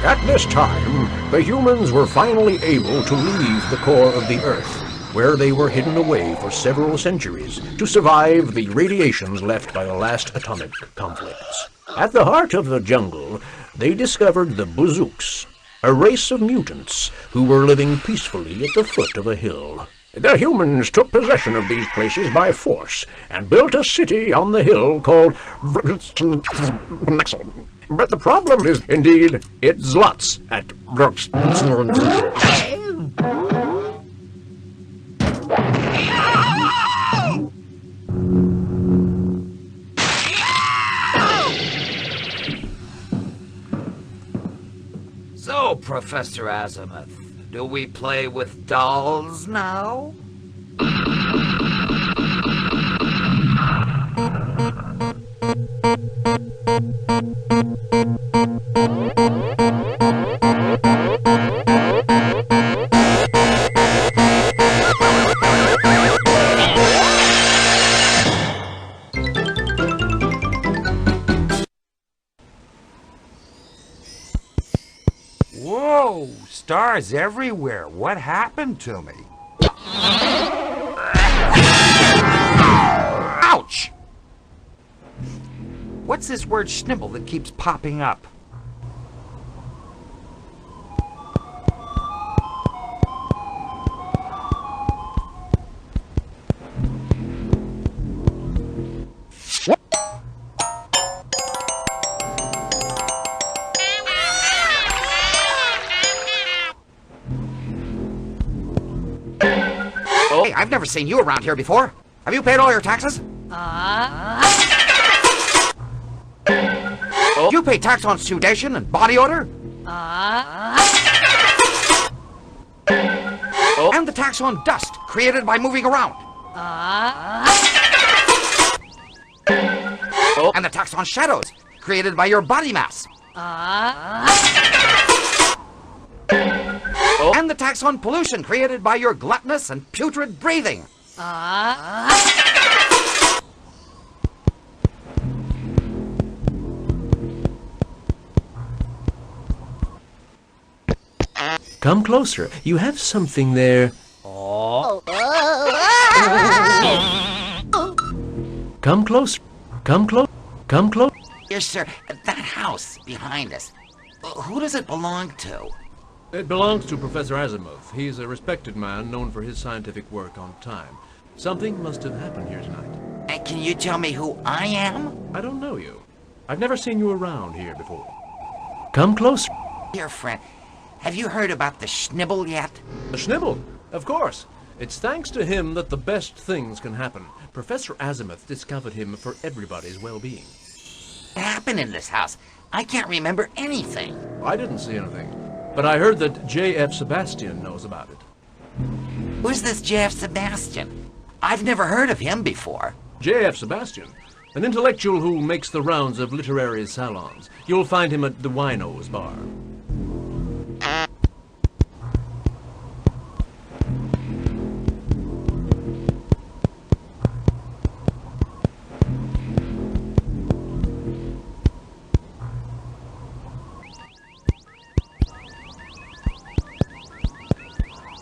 At this time, the humans were finally able to leave the core of the Earth, where they were hidden away for several centuries to survive the radiations left by the last atomic conflicts. At the heart of the jungle, they discovered the Bazooks, a race of mutants who were living peacefully at the foot of a hill. The humans took possession of these places by force and built a city on the hill called But the problem is, indeed, it's lots at So, Professor Azimuth, do we play with dolls now? Whoa! Stars everywhere. What happened to me? Ouch! What's this word schnibble that keeps popping up? Hey, I've never seen you around here before. Have you paid all your taxes? You pay tax on sudation and body odor? And the tax on dust created by moving around? And the tax on shadows created by your body mass? And the tax on pollution created by your gluttonous and putrid breathing? Come closer. You have something there. Come close. Come close. Come close. Yes, sir. That house behind us, who does it belong to? It belongs to Professor Azimuth. He's a respected man known for his scientific work on time. Something must have happened here tonight. Can you tell me who I am? I don't know you. I've never seen you around here before. Come closer. Dear friend, have you heard about the Schnibble yet? The Schnibble? Of course. It's thanks to him that the best things can happen. Professor Azimuth discovered him for everybody's well-being. What happened in this house? I can't remember anything. I didn't see anything. But I heard that J.F. Sebastian knows about it. Who's this J.F. Sebastian? I've never heard of him before. J.F. Sebastian? An intellectual who makes the rounds of literary salons. You'll find him at the Wino's bar.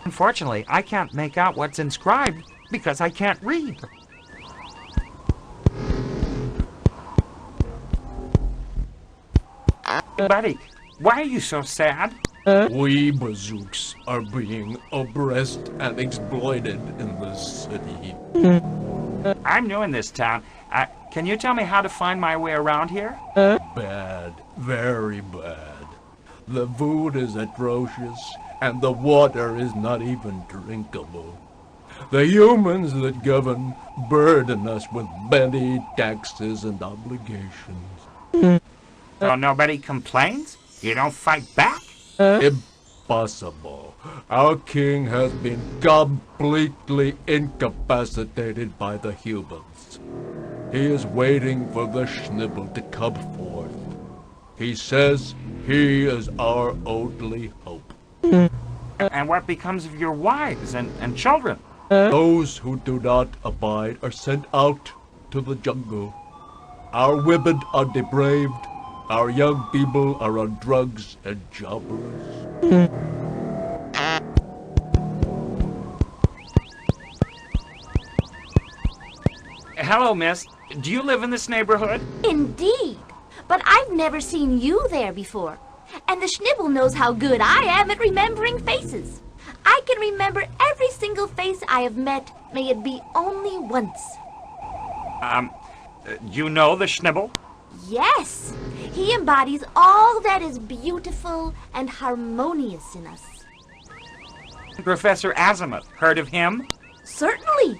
Unfortunately, I can't make out what's inscribed because I can't read. Buddy, why are you so sad? We Bazooks are being oppressed and exploited in this city. I'm new in this town. Can you tell me how to find my way around here? Bad, very bad. The food is atrocious, and the water is not even drinkable. The humans that govern burden us with many taxes and obligations. So nobody complains? You don't fight back? Impossible. Our king has been completely incapacitated by the humans. He is waiting for the Schnibble to come forth. He says he is our only hope. And what becomes of your wives and children? Those who do not abide are sent out to the jungle. Our women are depraved, Our young people are on drugs and jobbers. Hello, miss. Do you live in this neighborhood? Indeed. But I've never seen you there before. And the Schnibble knows how good I am at remembering faces. I can remember every single face I have met, may it be only once. You know the Schnibble? Yes, he embodies all that is beautiful and harmonious in us. Professor Azimuth. Heard of him? Certainly.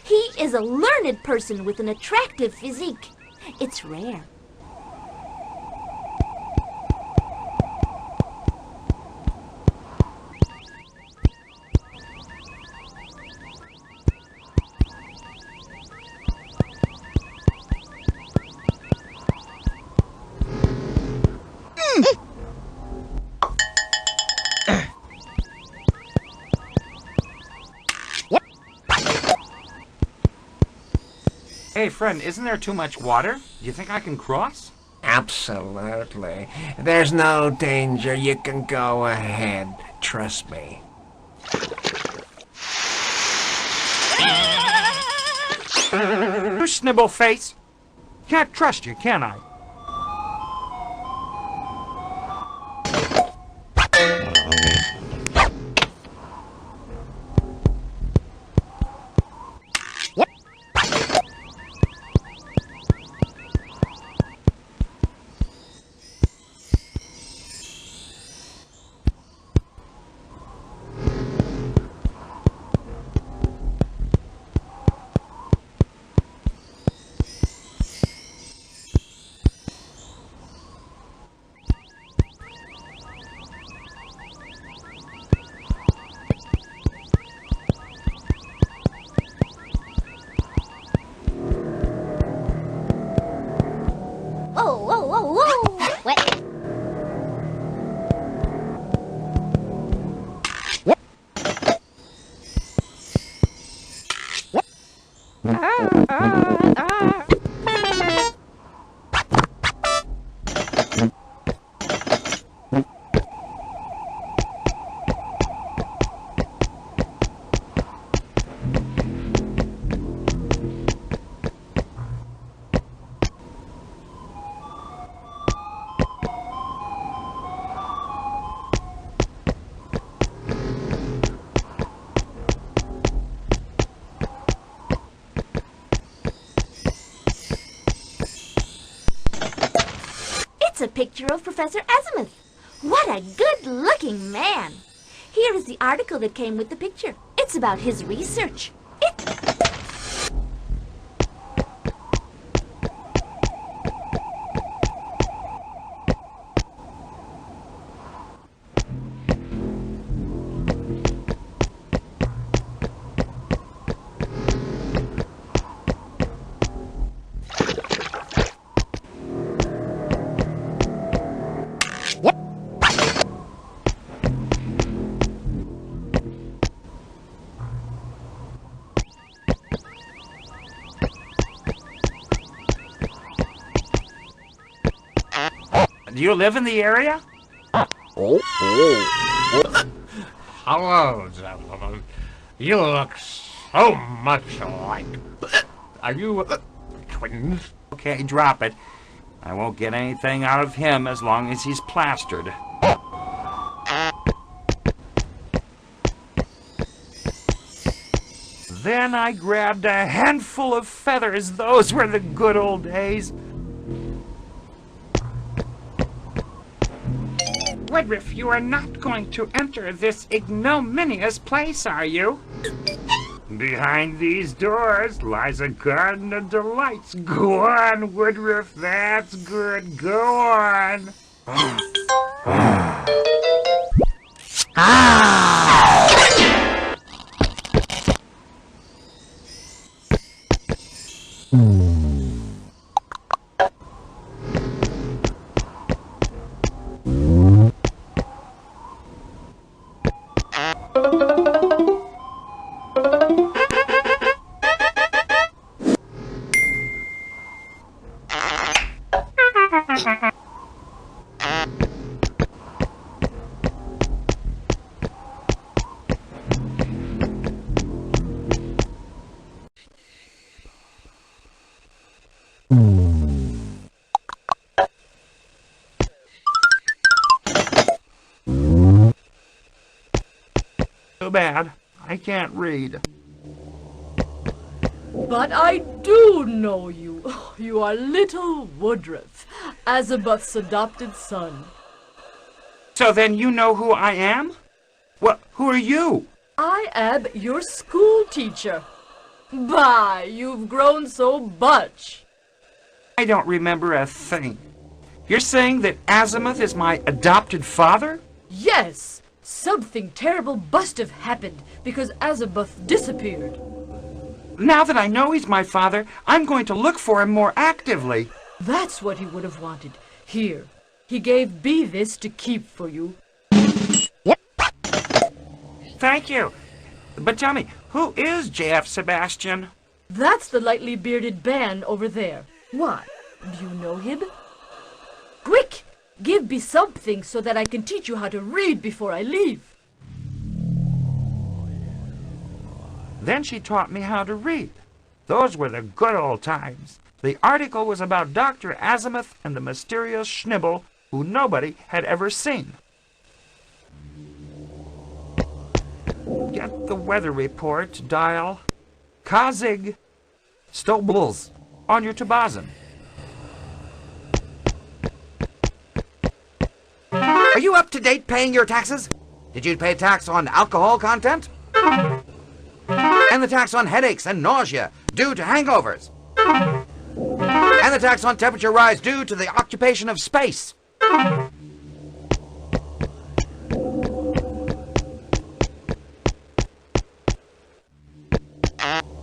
He is a learned person with an attractive physique. It's rare. Hey, friend, isn't there too much water? Do you think I can cross? Absolutely. There's no danger. You can go ahead. Trust me. You Schnibble face! Can't trust you, can I? Whoa, whoa, whoa, whoa! What? It's a picture of Professor Azimuth. What a good-looking man. Here is the article that came with the picture. It's about his research. Do you live in the area? Hello, gentlemen. You look so much alike. Are you twins? Okay, drop it. I won't get anything out of him as long as he's plastered. Then I grabbed a handful of feathers. Those were the good old days. Woodruff, you are not going to enter this ignominious place, are you? Behind these doors lies a garden of delights. Go on, Woodruff, that's good. Go on. Too bad. I can't read. But I do know you. You are little Woodruff, Azabuth's adopted son. So then you know who I am? Well, who are you? I am your school teacher. Bah, you've grown so much. I don't remember a thing. You're saying that Azimuth is my adopted father? Yes, something terrible must have happened because Azabuth disappeared. Now that I know he's my father, I'm going to look for him more actively. That's what he would have wanted. Here, he gave B this to keep for you. Thank you. But tell me, who is J.F. Sebastian? That's the lightly bearded man over there. Why? Do you know him? Quick! Give me something so that I can teach you how to read before I leave. Then she taught me how to read. Those were the good old times. The article was about Dr. Azimuth and the mysterious Schnibble, who nobody had ever seen. Get the weather report, dial Kazig Stobles on your Tabazin. Are you up to date paying your taxes? Did you pay tax on alcohol content? And the tax on headaches and nausea due to hangovers? And the tax on temperature rise due to the occupation of space?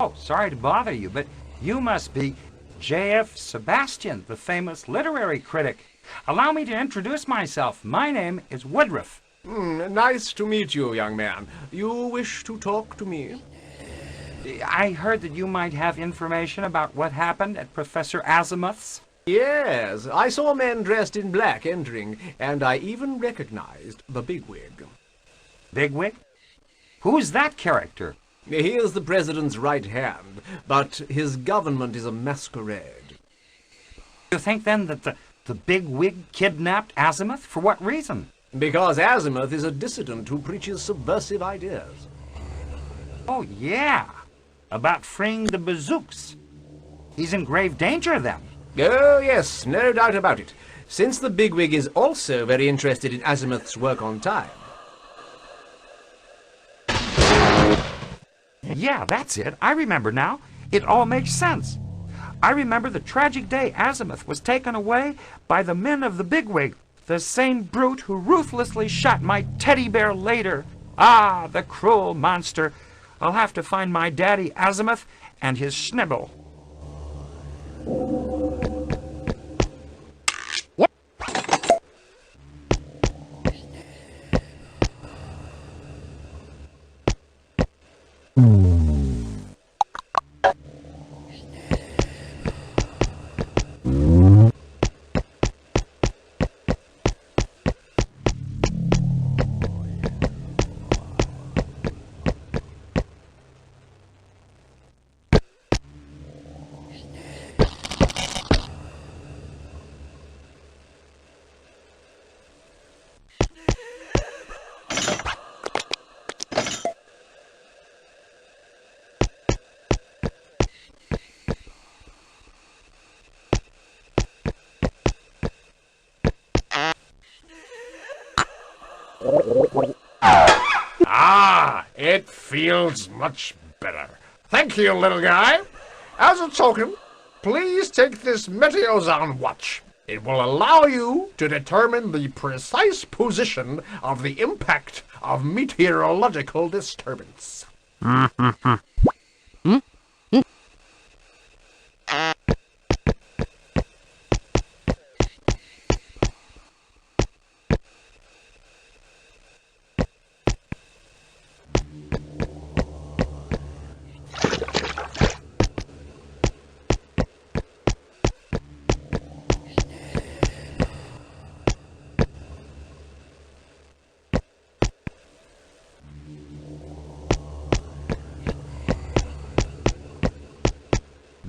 Oh, sorry to bother you, but you must be J.F. Sebastian, the famous literary critic. Allow me to introduce myself. My name is Woodruff. Nice to meet you, young man. You wish to talk to me? I heard that you might have information about what happened at Professor Azimuth's. Yes, I saw men dressed in black entering, and I even recognized the bigwig. Bigwig? Who's that character? He is the president's right hand, but his government is a masquerade. You think then that the bigwig kidnapped Azimuth? For what reason? Because Azimuth is a dissident who preaches subversive ideas. Oh, yeah. About freeing the bazooks. He's in grave danger, then. Oh, yes, no doubt about it. Since the bigwig is also very interested in Azimuth's work on time. Yeah, that's it. I remember now. It all makes sense. I remember the tragic day Azimuth was taken away by the men of the bigwig, the same brute who ruthlessly shot my teddy bear later. Ah, the cruel monster. I'll have to find my daddy Azimuth and his Schnibble. Ah, it feels much better. Thank you, little guy. As a token, please take this Meteozone watch. It will allow you to determine the precise position of the impact of meteorological disturbance.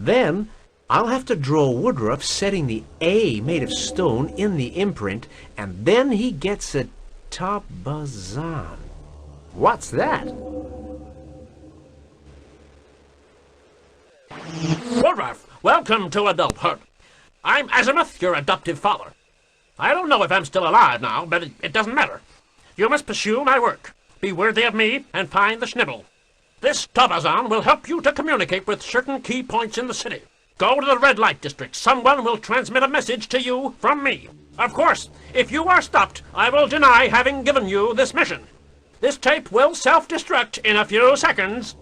Then, I'll have to draw Woodruff setting the A made of stone in the imprint, and then he gets a Tabazan. What's that? Woodruff, welcome to adulthood. I'm Azimuth, your adoptive father. I don't know if I'm still alive now, but it doesn't matter. You must pursue my work, be worthy of me, and find the Schnibble. This Tobazon will help you to communicate with certain key points in the city. Go to the red light district. Someone will transmit a message to you from me. Of course, if you are stopped, I will deny having given you this mission. This tape will self-destruct in a few seconds.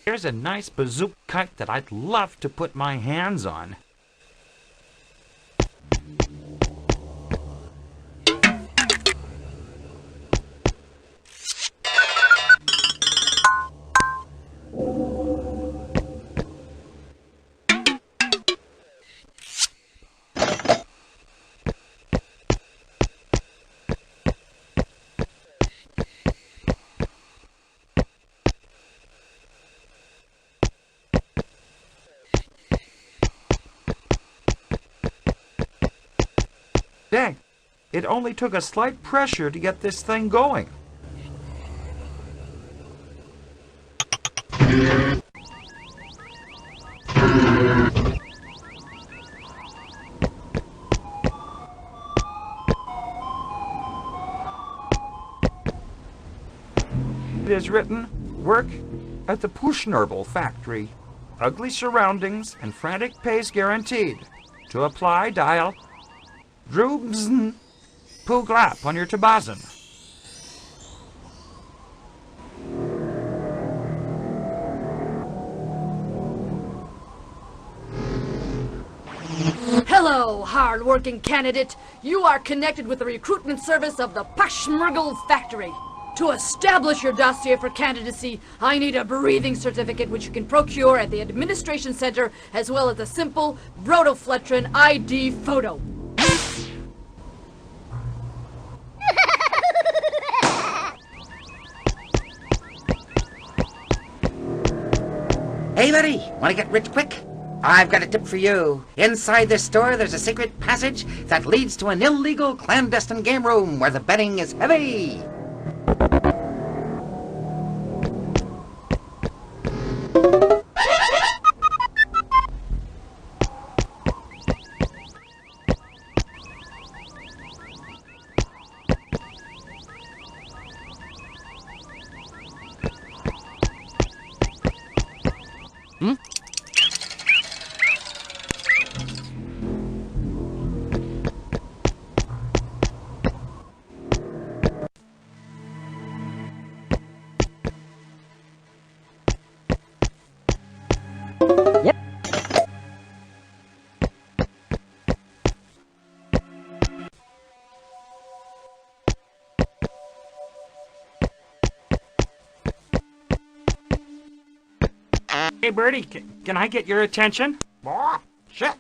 Here's a nice bazooka kite that I'd love to put my hands on. Dang, it only took a slight pressure to get this thing going. It is written, work at the Schnnibble factory. Ugly surroundings and frantic pace guaranteed. To apply, dial Droobzn Pooglap on your Tabazon. Hello, hard-working candidate. You are connected with the recruitment service of the Schnnibble factory. To establish your dossier for candidacy, I need a breathing certificate which you can procure at the administration center, as well as a simple Brotofletron ID photo. Hey, buddy, want to get rich quick? I've got a tip for you. Inside this store, there's a secret passage that leads to an illegal clandestine game room where the betting is heavy. Hey, Birdie, can I get your attention? Shit.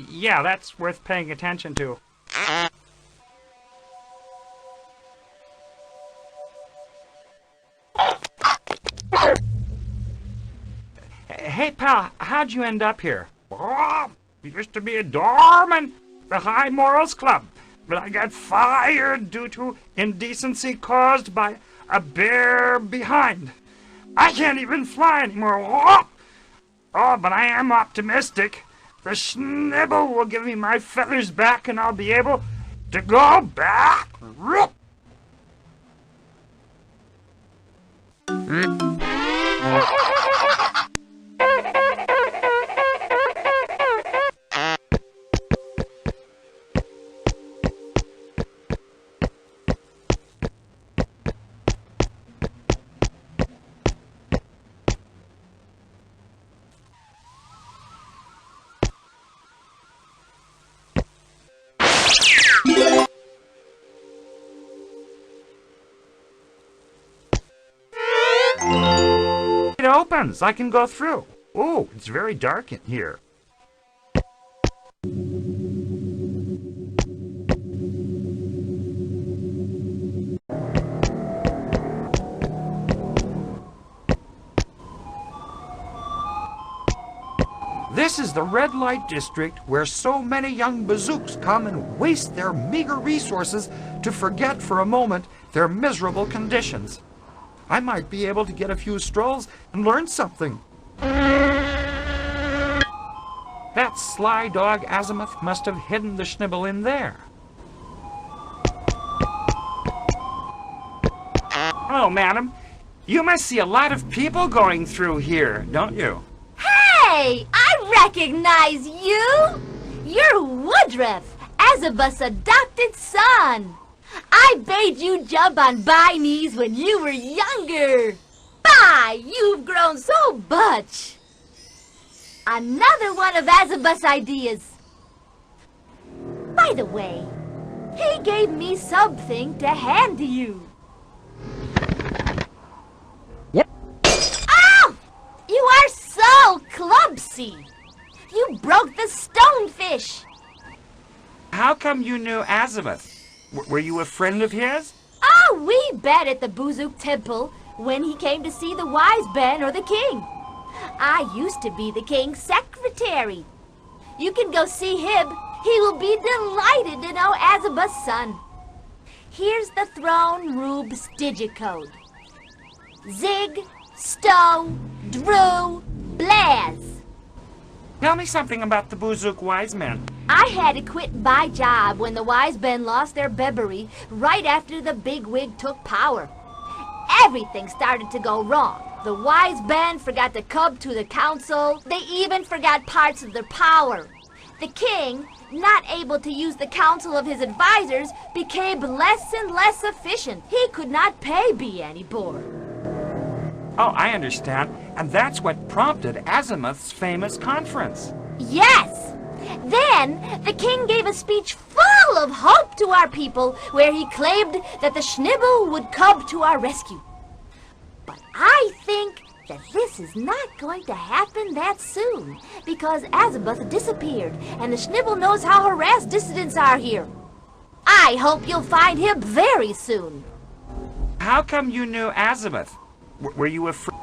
Yeah, that's worth paying attention to. Hey, pal, how'd you end up here? Used to be a doorman, the High Morals Club, but I got fired due to indecency caused by a bear behind. I can't even fly anymore. Oh, but I am optimistic. The Schnibble will give me my feathers back and I'll be able to go back. opens. I can go through. Oh, it's very dark in here. This is the red light district where so many young bazooks come and waste their meager resources to forget for a moment their miserable conditions. I might be able to get a few strolls and learn something. That sly dog Azimuth must have hidden the Schnibble in there. Oh, madam, you must see a lot of people going through here, don't you? Hey, I recognize you! You're Woodruff, Azabeth's adopted son. I bade you jump on by knees when you were younger. Bye, you've grown so much. Another one of Azabeth's ideas. By the way, he gave me something to hand to you. You are so clumsy! You broke the stonefish! How come you knew Azabeth? Were you a friend of his? Oh, we met at the Boozuk Temple when he came to see the wise Ben or the king. I used to be the king's secretary. You can go see him. He will be delighted to know Azabeth's son. Here's the throne room's digicode. Zig, Stow, Drew, Blaz. Tell me something about the Boozuk wise men. I had to quit my job when the wise men lost their bebery right after the bigwig took power. Everything started to go wrong. The wise men forgot to come to the council. They even forgot parts of their power. The king, not able to use the counsel of his advisors, became less and less efficient. He could not pay B anymore. Oh, I understand. And that's what prompted Azimuth's famous conference. Yes! Then, the king gave a speech full of hope to our people, where he claimed that the Schnibble would come to our rescue. But I think that this is not going to happen that soon, because Azabeth disappeared, and the Schnibble knows how harassed dissidents are here. I hope you'll find him very soon. How come you knew Azabeth? Were you a friend?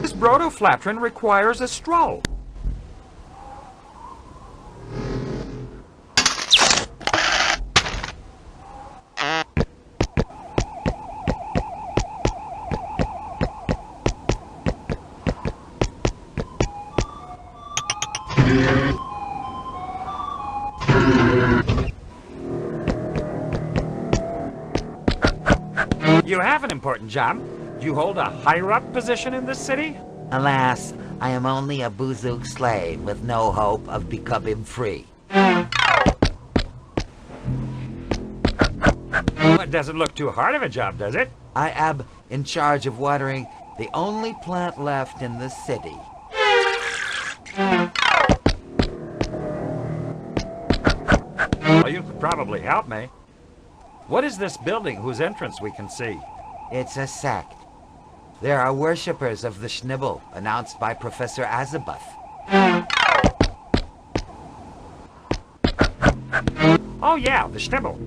This brotoflatrin requires a stroll. You have an important job. You hold a higher-up position in this city? Alas, I am only a Buzook slave with no hope of becoming free. Well, it doesn't look too hard of a job, does it? I am in charge of watering the only plant left in the city. Well, you could probably help me. What is this building whose entrance we can see? It's a sect. There are worshippers of the Schnibble, announced by Professor Azabuth. Oh yeah, the Schnibble.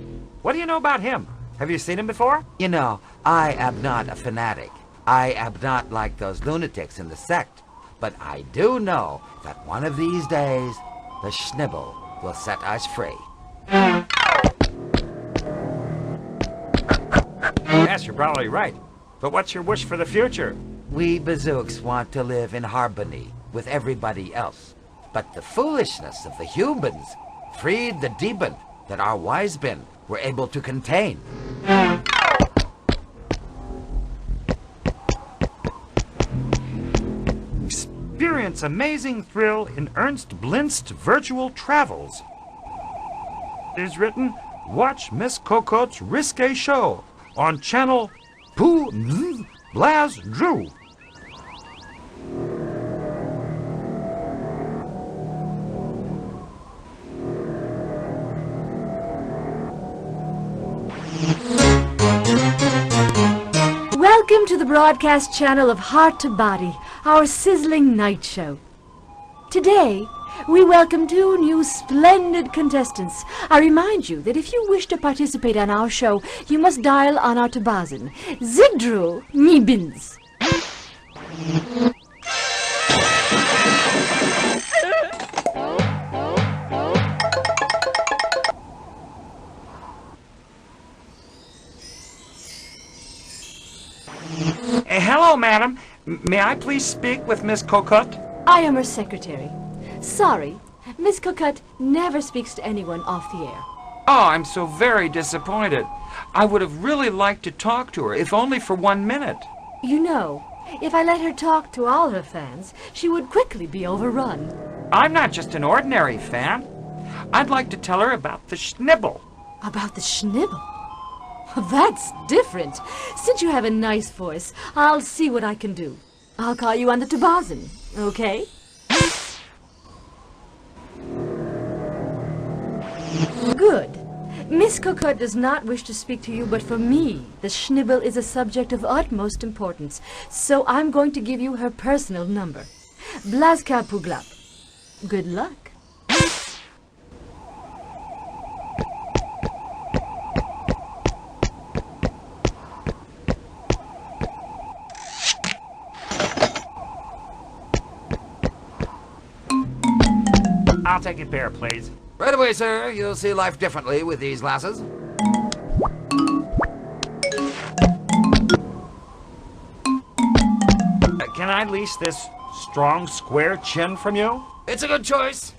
What do you know about him? Have you seen him before? You know, I am not a fanatic. I am not like those lunatics in the sect. But I do know that one of these days, the Schnibble will set us free. Yes, you're probably right. But what's your wish for the future? We Bazooks want to live in harmony with everybody else. But the foolishness of the humans freed the demon that our wise men were able to contain. Experience amazing thrill in Ernst Blinst's virtual travels. It is written, watch Miss Cocote's risque show on channel Pooh Blaz Drew. Welcome to the broadcast channel of Heart to Body, our sizzling night show. Today, we welcome 2 new splendid contestants. I remind you that if you wish to participate on our show, you must dial on our Tabazin. Zigdru Mibins. Hello, madam. May I please speak with Miss Cocotte? I am her secretary. Sorry, Miss Cocotte never speaks to anyone off the air. Oh, I'm so very disappointed. I would have really liked to talk to her, if only for 1 minute. You know, if I let her talk to all her fans, she would quickly be overrun. I'm not just an ordinary fan. I'd like to tell her about the Schnibble. About the Schnibble? That's different. Since you have a nice voice, I'll see what I can do. I'll call you on the Tabazin, okay? Good. Miss Cocotte does not wish to speak to you, but for me, the Schnibble is a subject of utmost importance, so I'm going to give you her personal number. Blazka Puglap. Good luck. I'll take a pair, please. Right away, sir. You'll see life differently with these glasses. Can I lease this strong, square chin from you? It's a good choice.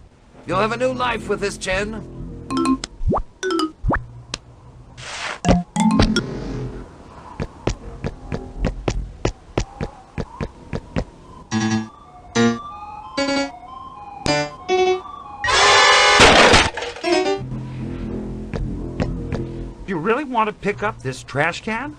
You'll have a new life with this chin. You really want to pick up this trash can?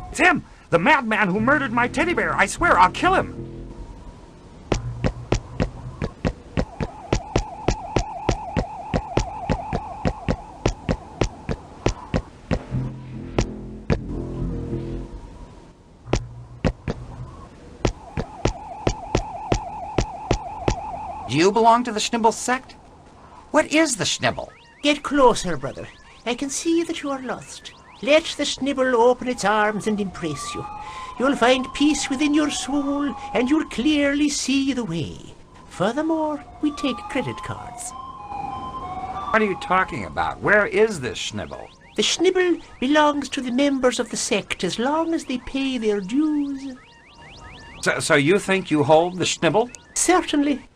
It's him! The madman who murdered my teddy bear! I swear, I'll kill him! Do you belong to the Schnibble sect? What is the Schnibble? Get closer, brother. I can see that you are lost. Let the Schnibble open its arms and embrace you. You'll find peace within your soul, and you'll clearly see the way. Furthermore, we take credit cards. What are you talking about? Where is this Schnibble? The Schnibble belongs to the members of the sect as long as they pay their dues. So you think you hold the Schnibble? Certainly.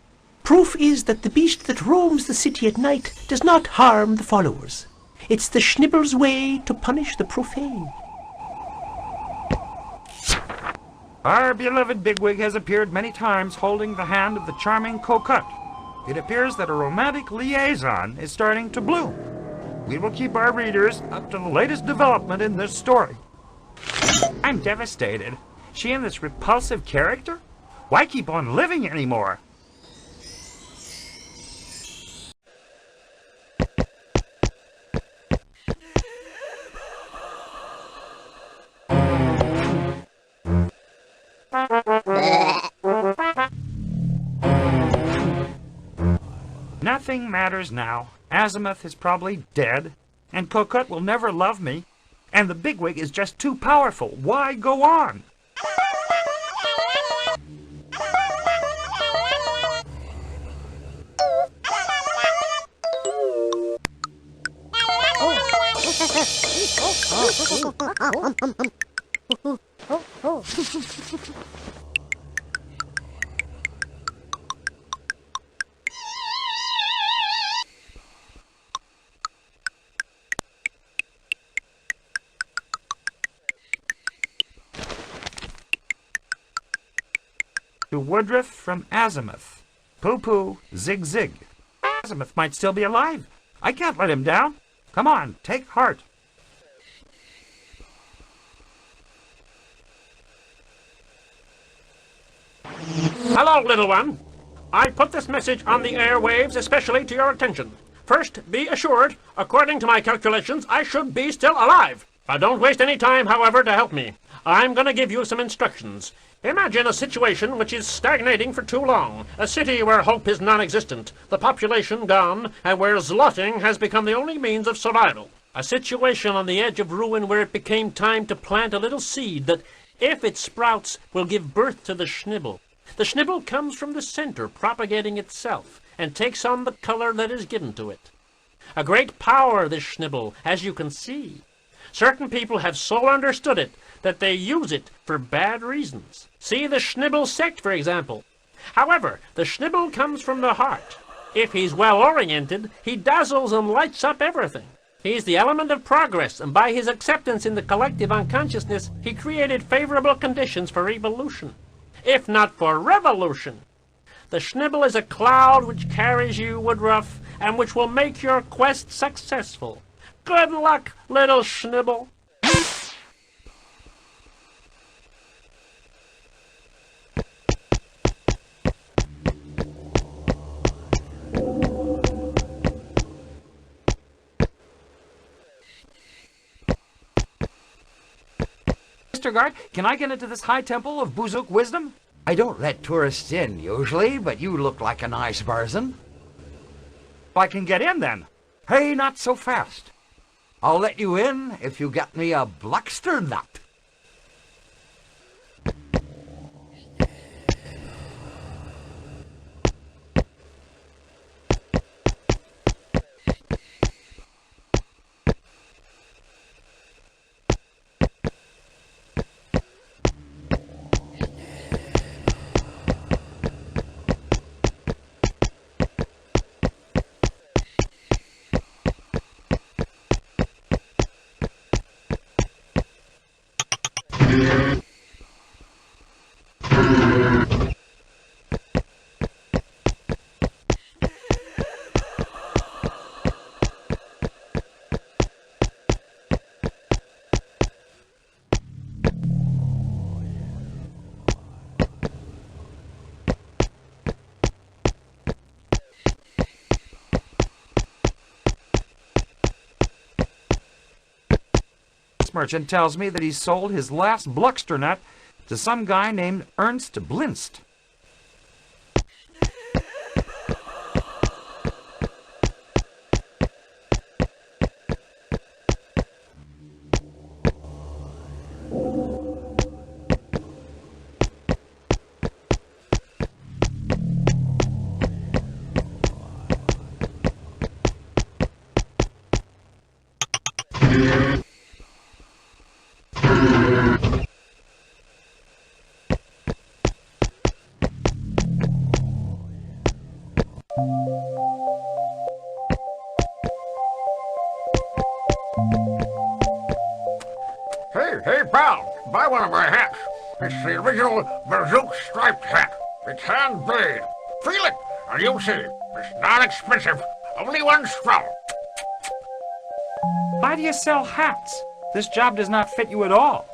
Proof is that the beast that roams the city at night does not harm the followers. It's the Schnibble's way to punish the profane. Our beloved bigwig has appeared many times holding the hand of the charming Cocotte. It appears that a romantic liaison is starting to bloom. We will keep our readers up to the latest development in this story. I'm devastated. She and this repulsive character? Why keep on living anymore? Nothing matters now. Azimuth is probably dead, and Cocotte will never love me, and the bigwig is just too powerful. Why go on? To Woodruff from Azimuth. Pooh-pooh, zig-zig. Azimuth might still be alive. I can't let him down. Come on, take heart. Hello, little one. I put this message on the airwaves especially to your attention. First, be assured, according to my calculations, I should be still alive. Don't waste any time, however, to help me. I'm going to give you some instructions. Imagine a situation which is stagnating for too long. A city where hope is non-existent, the population gone, and where zlotting has become the only means of survival. A situation on the edge of ruin where it became time to plant a little seed that, if it sprouts, will give birth to the Schnibble. The Schnibble comes from the center, propagating itself, and takes on the color that is given to it. A great power, this Schnibble, as you can see. Certain people have so understood it that they use it for bad reasons. See the Schnibble sect, for example. However, the Schnibble comes from the heart. If he's well-oriented, he dazzles and lights up everything. He's the element of progress, and by his acceptance in the collective unconsciousness, he created favorable conditions for evolution, if not for revolution. The Schnibble is a cloud which carries you, Woodruff, and which will make your quest successful. Good luck, little Schnibble. Mr. Guard, can I get into this high temple of Buzuk wisdom? I don't let tourists in usually, but you look like a nice person. I can get in then. Hey, not so fast. I'll let you in if you get me a Blackster nut. Merchant tells me that he sold his last Bluckster nut to some guy named Ernst Blinst. Hey, pal, buy one of my hats. It's the original Bazook striped hat. It's handmade. Feel it, and you'll see. It's not expensive. Only one straw. Why do you sell hats? This job does not fit you at all.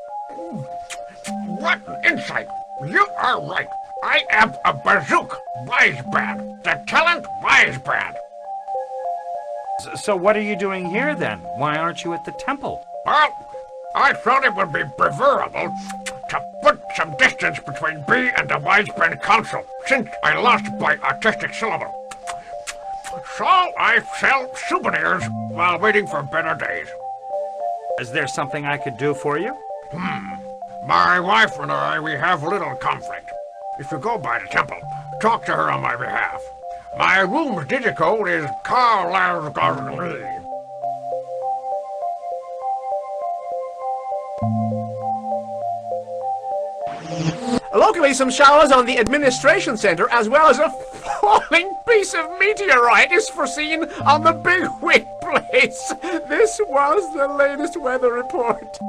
What insight! You are right. I am a Bazook wise band. The talent wise band. So what are you doing here then? Why aren't you at the temple? Well, I thought it would be preferable to put some distance between me and the Wiseband Council, since I lost my artistic syllable. So I sell souvenirs while waiting for better days. Is there something I could do for you? My wife and I, we have little conflict. If you go by the temple, talk to her on my behalf. My room's digicode is Carl Lasgarly. Locally, some showers on the administration center, as well as a falling piece of meteorite is foreseen on the Big Wig Place. This was the latest weather report.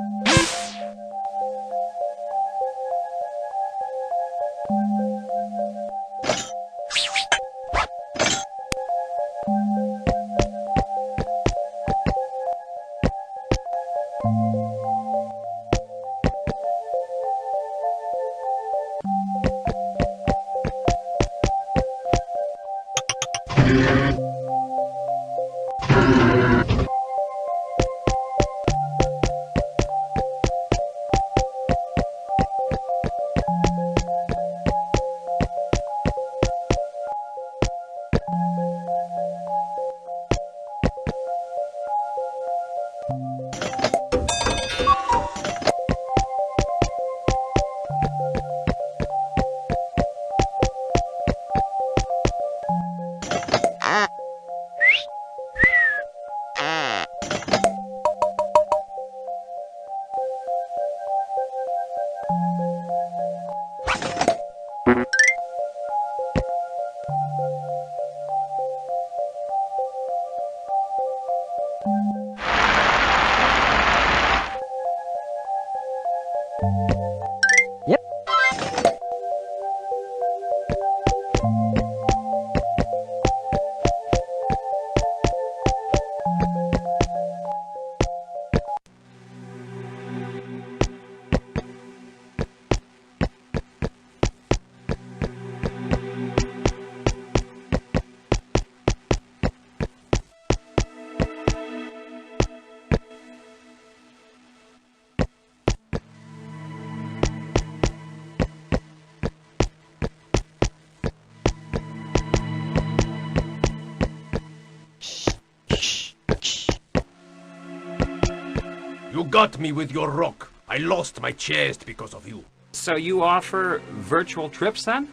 You got me with your rock. I lost my chest because of you. So you offer virtual trips then?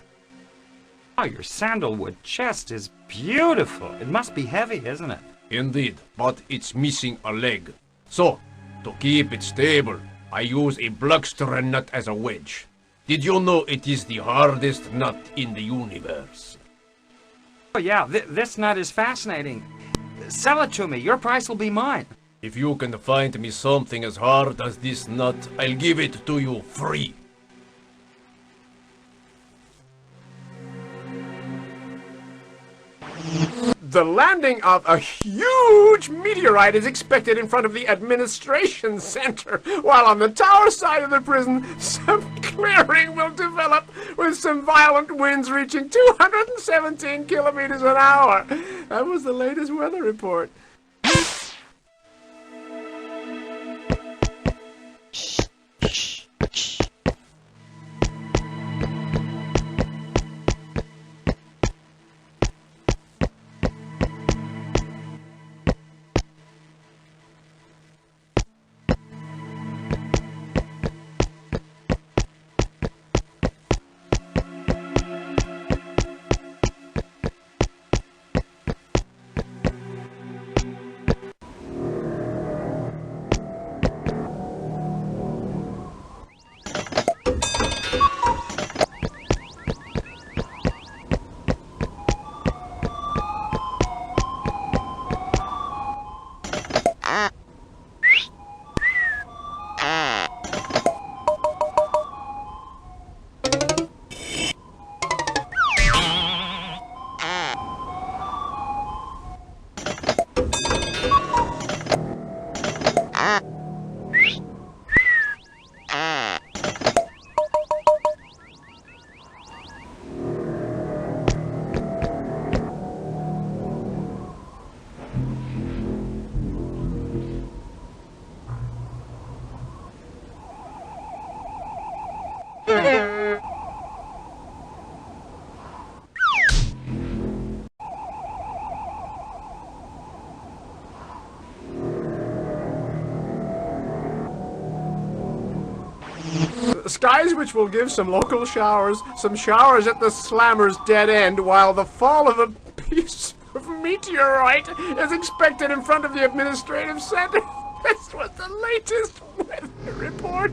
Oh, your sandalwood chest is beautiful. It must be heavy, isn't it? Indeed, but it's missing a leg. So, to keep it stable, I use a blackstrap nut as a wedge. Did you know it is the hardest nut in the universe? Oh yeah, this nut is fascinating. Sell it to me. Your price will be mine. If you can find me something as hard as this nut, I'll give it to you free. The landing of a huge meteorite is expected in front of the administration center, while on the tower side of the prison, some clearing will develop with some violent winds reaching 217 kilometers an hour. That was the latest weather report. Skies which will give some local showers, some showers at the slammer's dead end, while the fall of a piece of meteorite is expected in front of the administrative center. This was the latest weather report.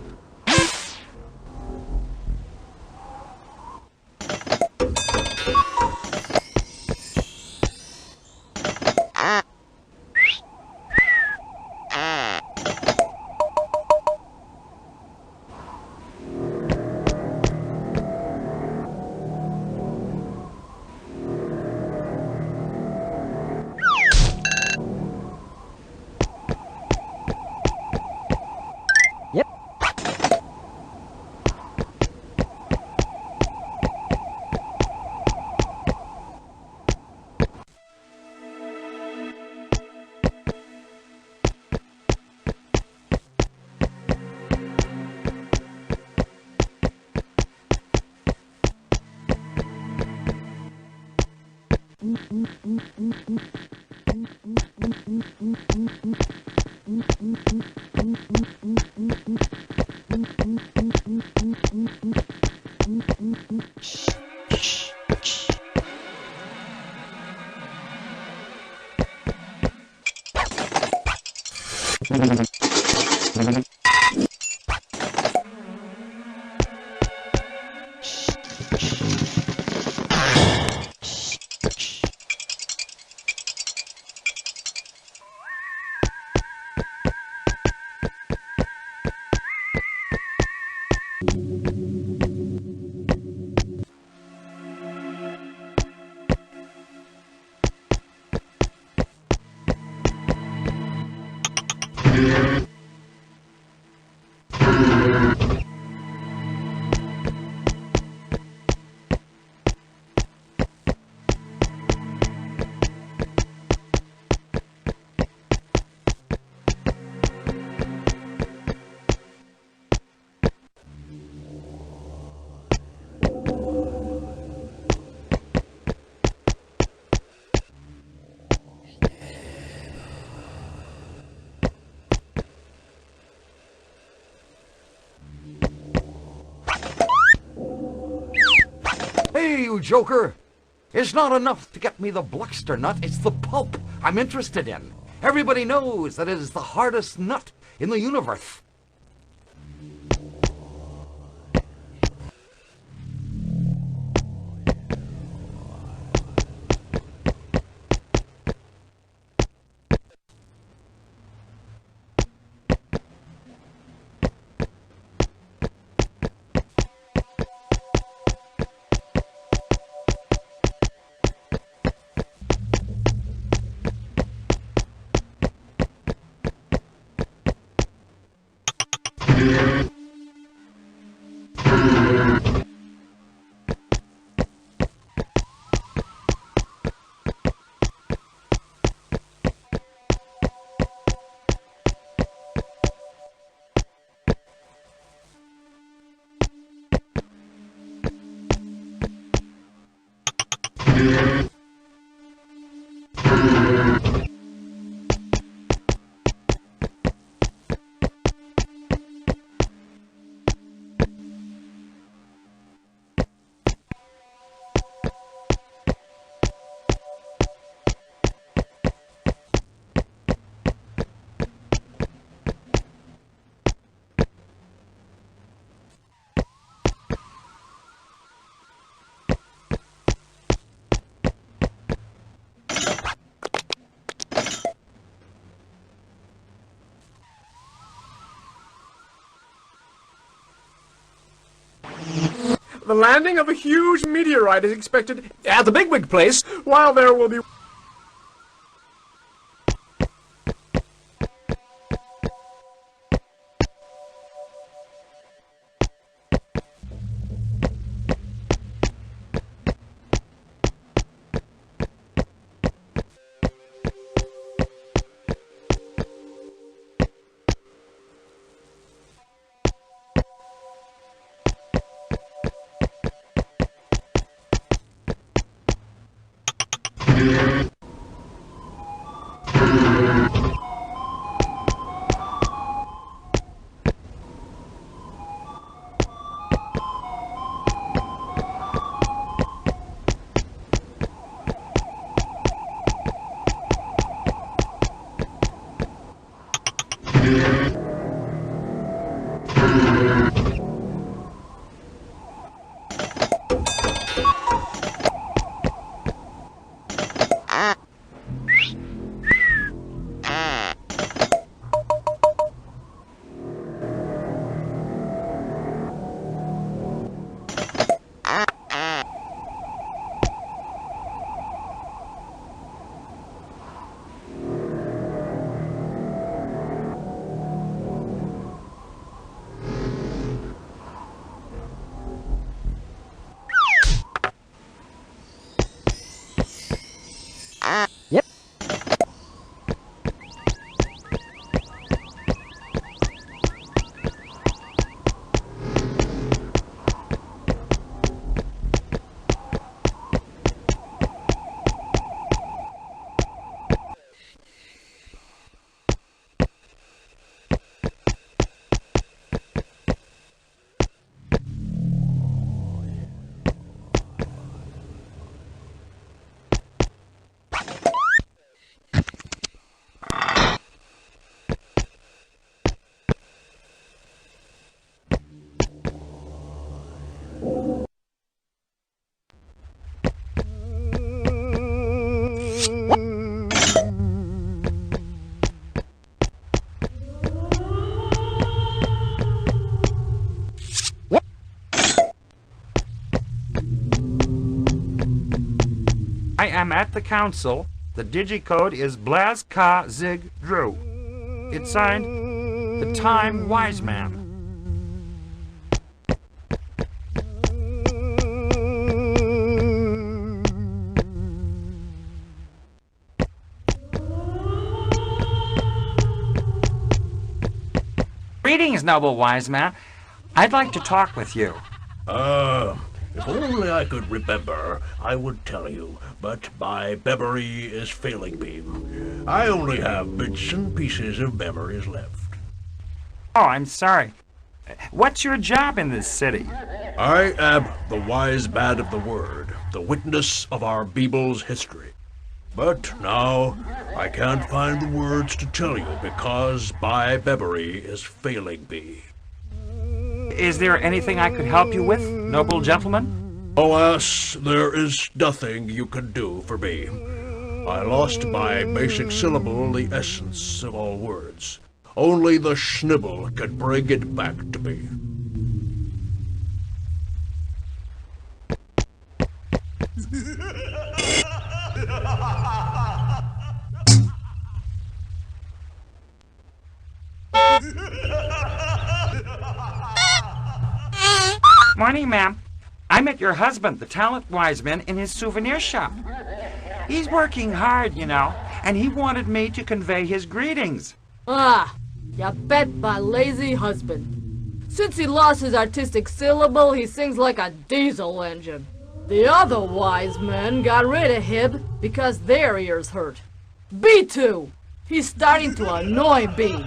Hey, you joker! It's not enough to get me the Bluckster nut, it's the pulp I'm interested in. Everybody knows that it is the hardest nut in the universe. The landing of a huge meteorite is expected at the Bigwig place, while there will be... am at the council. The digicode is Blaz Ka Zig Drew. It's signed, the Time Wise Man. Greetings, noble wise man. I'd like to talk with you. If only I could remember, I would tell you, but my memory is failing me. I only have bits and pieces of memories left. Oh, I'm sorry. What's your job in this city? I am the wise man of the word, the witness of our people's history. But now, I can't find the words to tell you because my memory is failing me. Is there anything I could help you with, noble gentleman? Alas, there is nothing you can do for me. I lost by basic syllable the essence of all words. Only the Schnibble can bring it back to me. Morning, ma'am. I met your husband, the talent wise man, in his souvenir shop. He's working hard, you know, and he wanted me to convey his greetings. Ah, you bet my lazy husband. Since he lost his artistic syllable, he sings like a diesel engine. The other wise men got rid of him because their ears hurt. B2! He's starting to annoy B.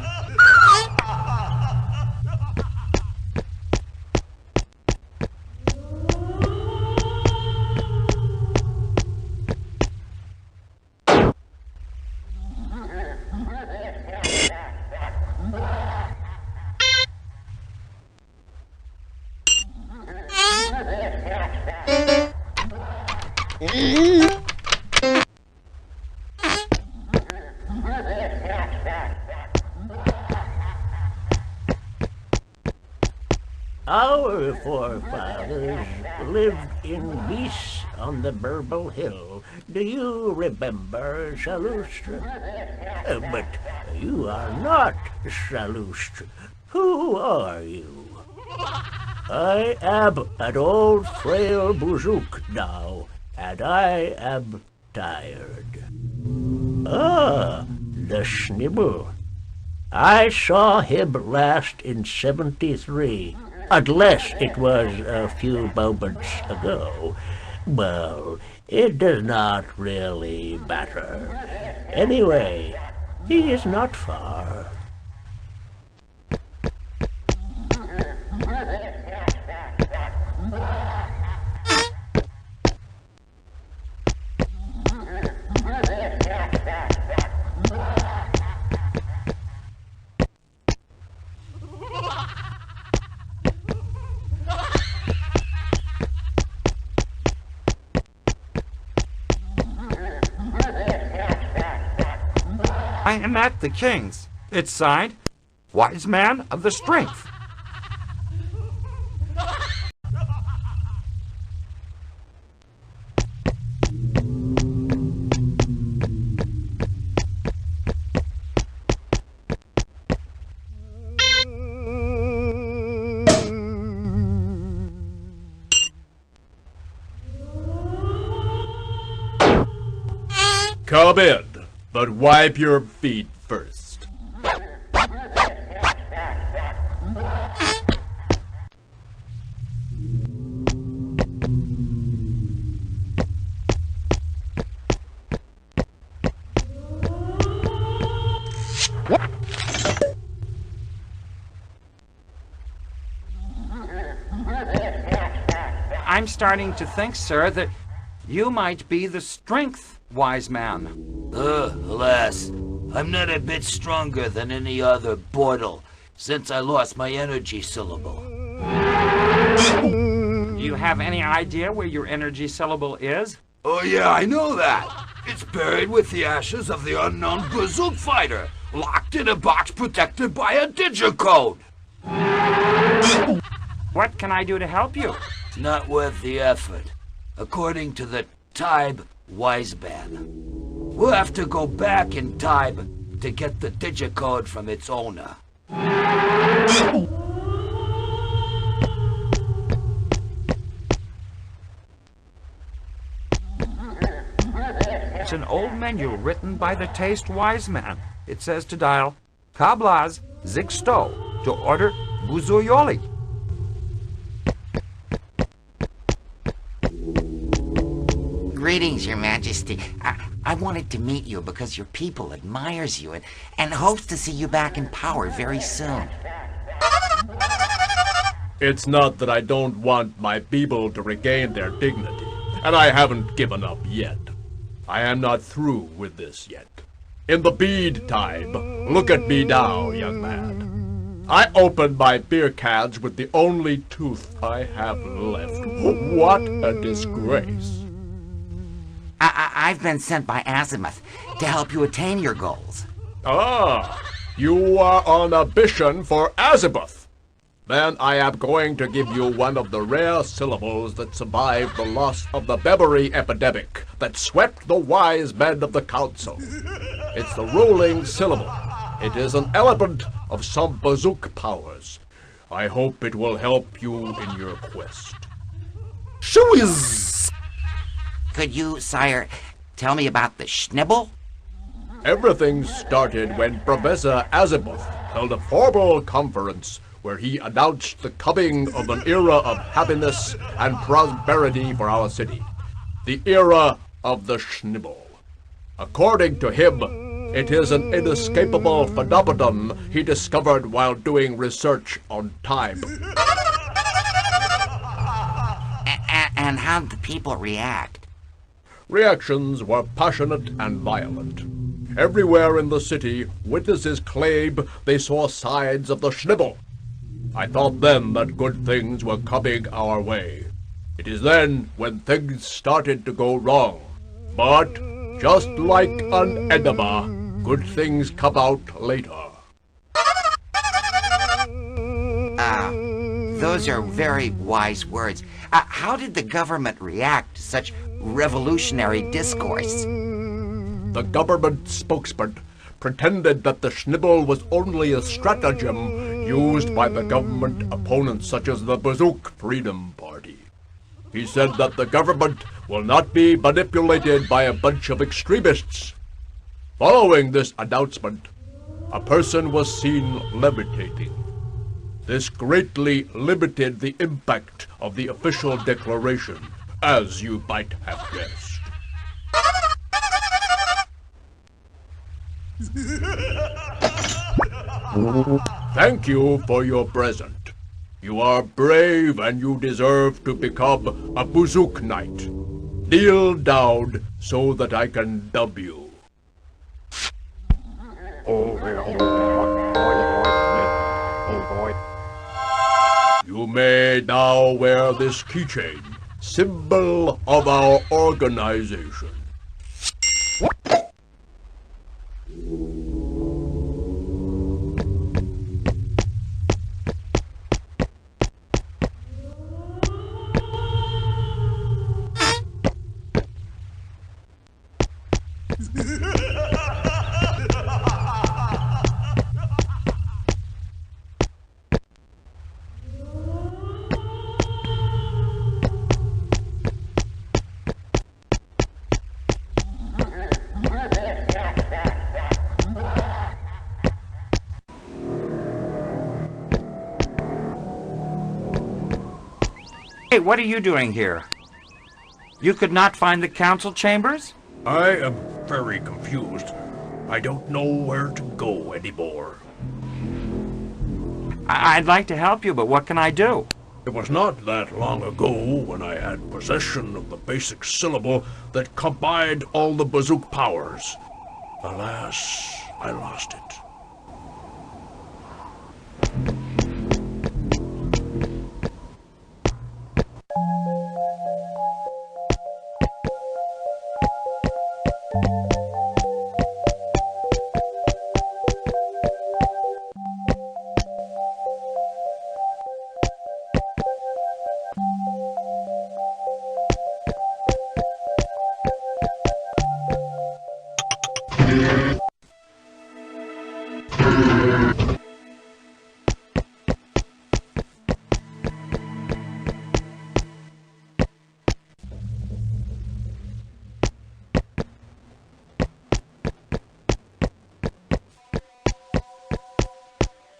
Our forefathers lived in peace on the Burble Hill. Do you remember, Shalustra? But you are not Shalustra. Who are you? I am an old frail Buzook now, and I am tired. Ah, the Schnibble. I saw him last in 73. Unless it was a few moments ago. Well, it does not really matter. Anyway, he is not far. I am at the King's. It's signed, Wise Man of the Strength. Come in, but wipe your feet first. I'm starting to think, sir, that you might be the Strength Wise Man. Alas, I'm not a bit stronger than any other Bortle since I lost my energy syllable. Do you have any idea where your energy syllable is? Oh yeah, I know that. It's buried with the ashes of the unknown Buzook fighter, locked in a box protected by a digicode. What can I do to help you? It's not worth the effort. According to the Time Wise man. We'll have to go back in time to get the digicode from its owner. It's an old menu written by the taste wise man. It says to dial Kablaz Zigsto to order Buzuyoli. Greetings, Your Majesty. I wanted to meet you because your people admires you and hopes to see you back in power very soon. It's not that I don't want my people to regain their dignity, and I haven't given up yet. I am not through with this yet. In the bead time, look at me now, young man. I opened my beer cans with the only tooth I have left. What a disgrace. I've been sent by Azimuth to help you attain your goals. Ah, you are on a mission for Azimuth. Then I am going to give you one of the rare syllables that survived the loss of the Bebery epidemic that swept the wise men of the council. It's the ruling syllable. It is an element of some bazook powers. I hope it will help you in your quest. Shooiz! Could you, sire, tell me about the Schnibble? Everything started when Professor Azimuth held a formal conference where he announced the coming of an era of happiness and prosperity for our city. The era of the Schnibble. According to him, it is an inescapable phenomenon he discovered while doing research on time. And how did the people react? Reactions were passionate and violent. Everywhere in the city, witnesses claim they saw signs of the Schnibble. I thought then that good things were coming our way. It is then when things started to go wrong. But, just like an enema, good things come out later. Those are very wise words. How did the government react to such revolutionary discourse? The government spokesman pretended that the Schnibble was only a stratagem used by the government opponents such as the Bazook Freedom Party. He said that the government will not be manipulated by a bunch of extremists. Following this announcement, a person was seen levitating. This greatly limited the impact of the official declaration, as you might have guessed. Thank you for your present. You are brave and you deserve to become a Bazook Knight. Kneel down so that I can dub you. You may now wear this keychain, symbol of our organization. Hey, what are you doing here? You could not find the council chambers? I am very confused. I don't know where to go anymore. I'd like to help you, but what can I do? It was not that long ago when I had possession of the basic syllable that combined all the Bazook powers. Alas, I lost it.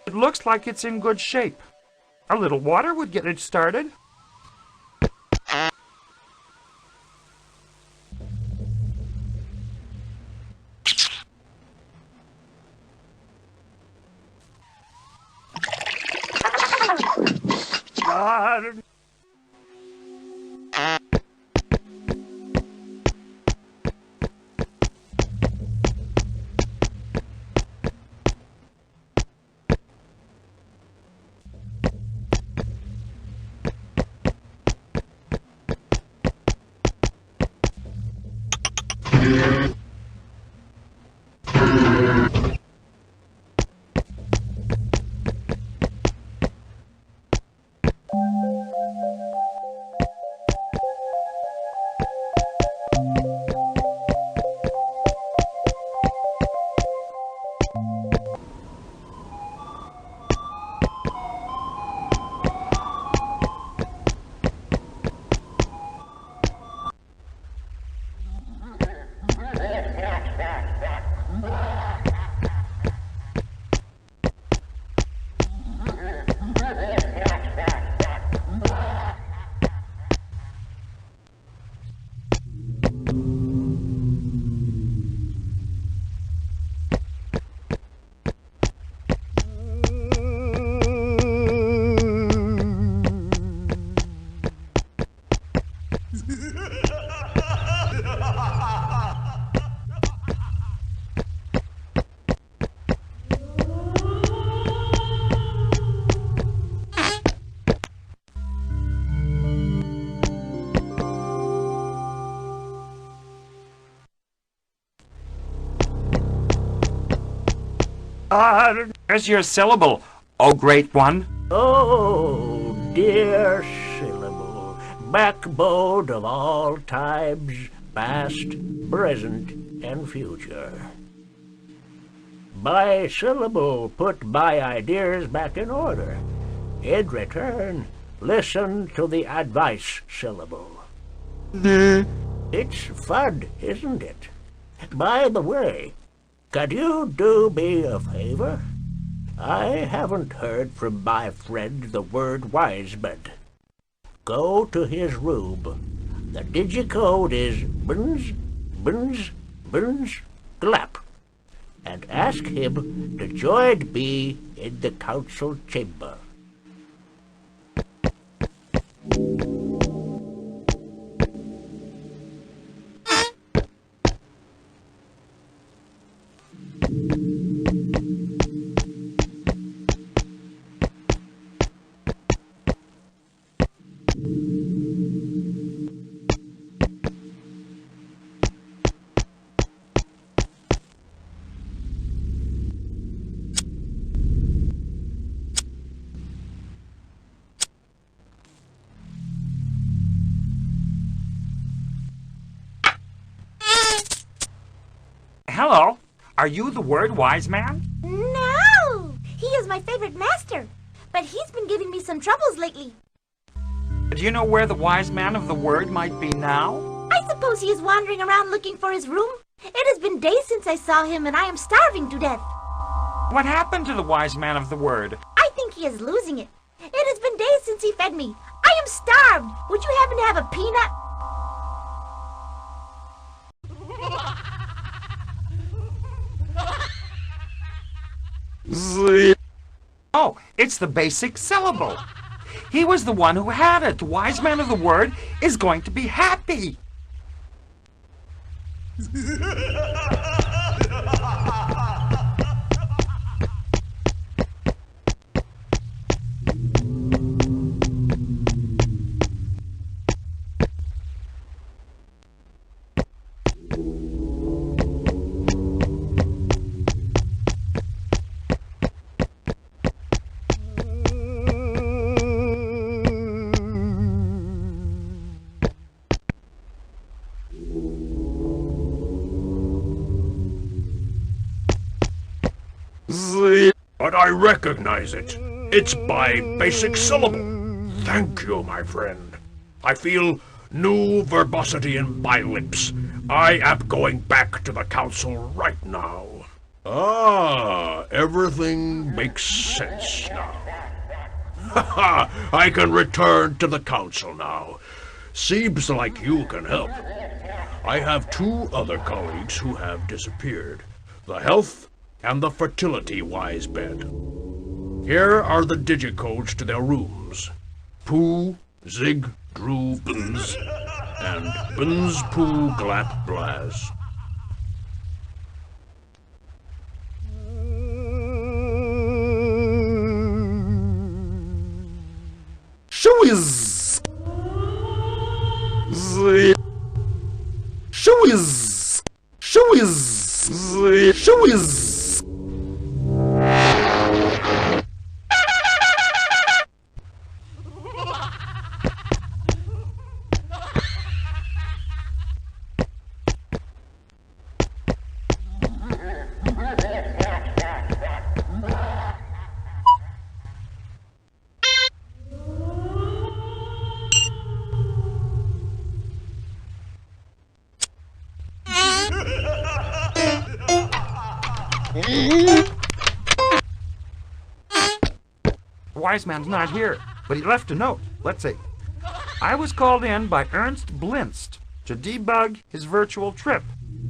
It looks like it's in good shape. A little water would get it started. God. There's your syllable, oh great one. Oh, dear syllable, backbone of all times, past, present, and future. By syllable, put my ideas back in order. In return, listen to the advice syllable. It's fun, isn't it? By the way, could you do me a favor? I haven't heard from my friend the word Wiseman. Go to his room. The digicode is Buns, Buns, Buns, Glap. And ask him to join me in the council chamber. Hello, are you the word wise man? No! He is my favorite master, but he's been giving me some troubles lately. Do you know where the wise man of the word might be now? I suppose he is wandering around looking for his room. It has been days since I saw him, and I am starving to death. What happened to the wise man of the word? I think he is losing it. It has been days since he fed me. I am starved. Would you happen to have a peanut? Oh, it's the basic syllable. He was the one who had it. The wise man of the word is going to be happy. But I recognize it. It's by basic syllable. Thank you, my friend. I feel new verbosity in my lips. I am going back to the council right now. Ah, everything makes sense now. Ha ha! I can return to the council now. Seems like you can help. I have two other colleagues who have disappeared. The health and the fertility wise bed. Here are the digicodes to their rooms. Pooh, Zig, Drew, Bns, and Bns, Pooh, Glap, Blaz. Showiz! Showiz! Showiz! Showiz! Wise man's not here, but he left a note. Let's see. I was called in by Ernst Blinst to debug his virtual trip.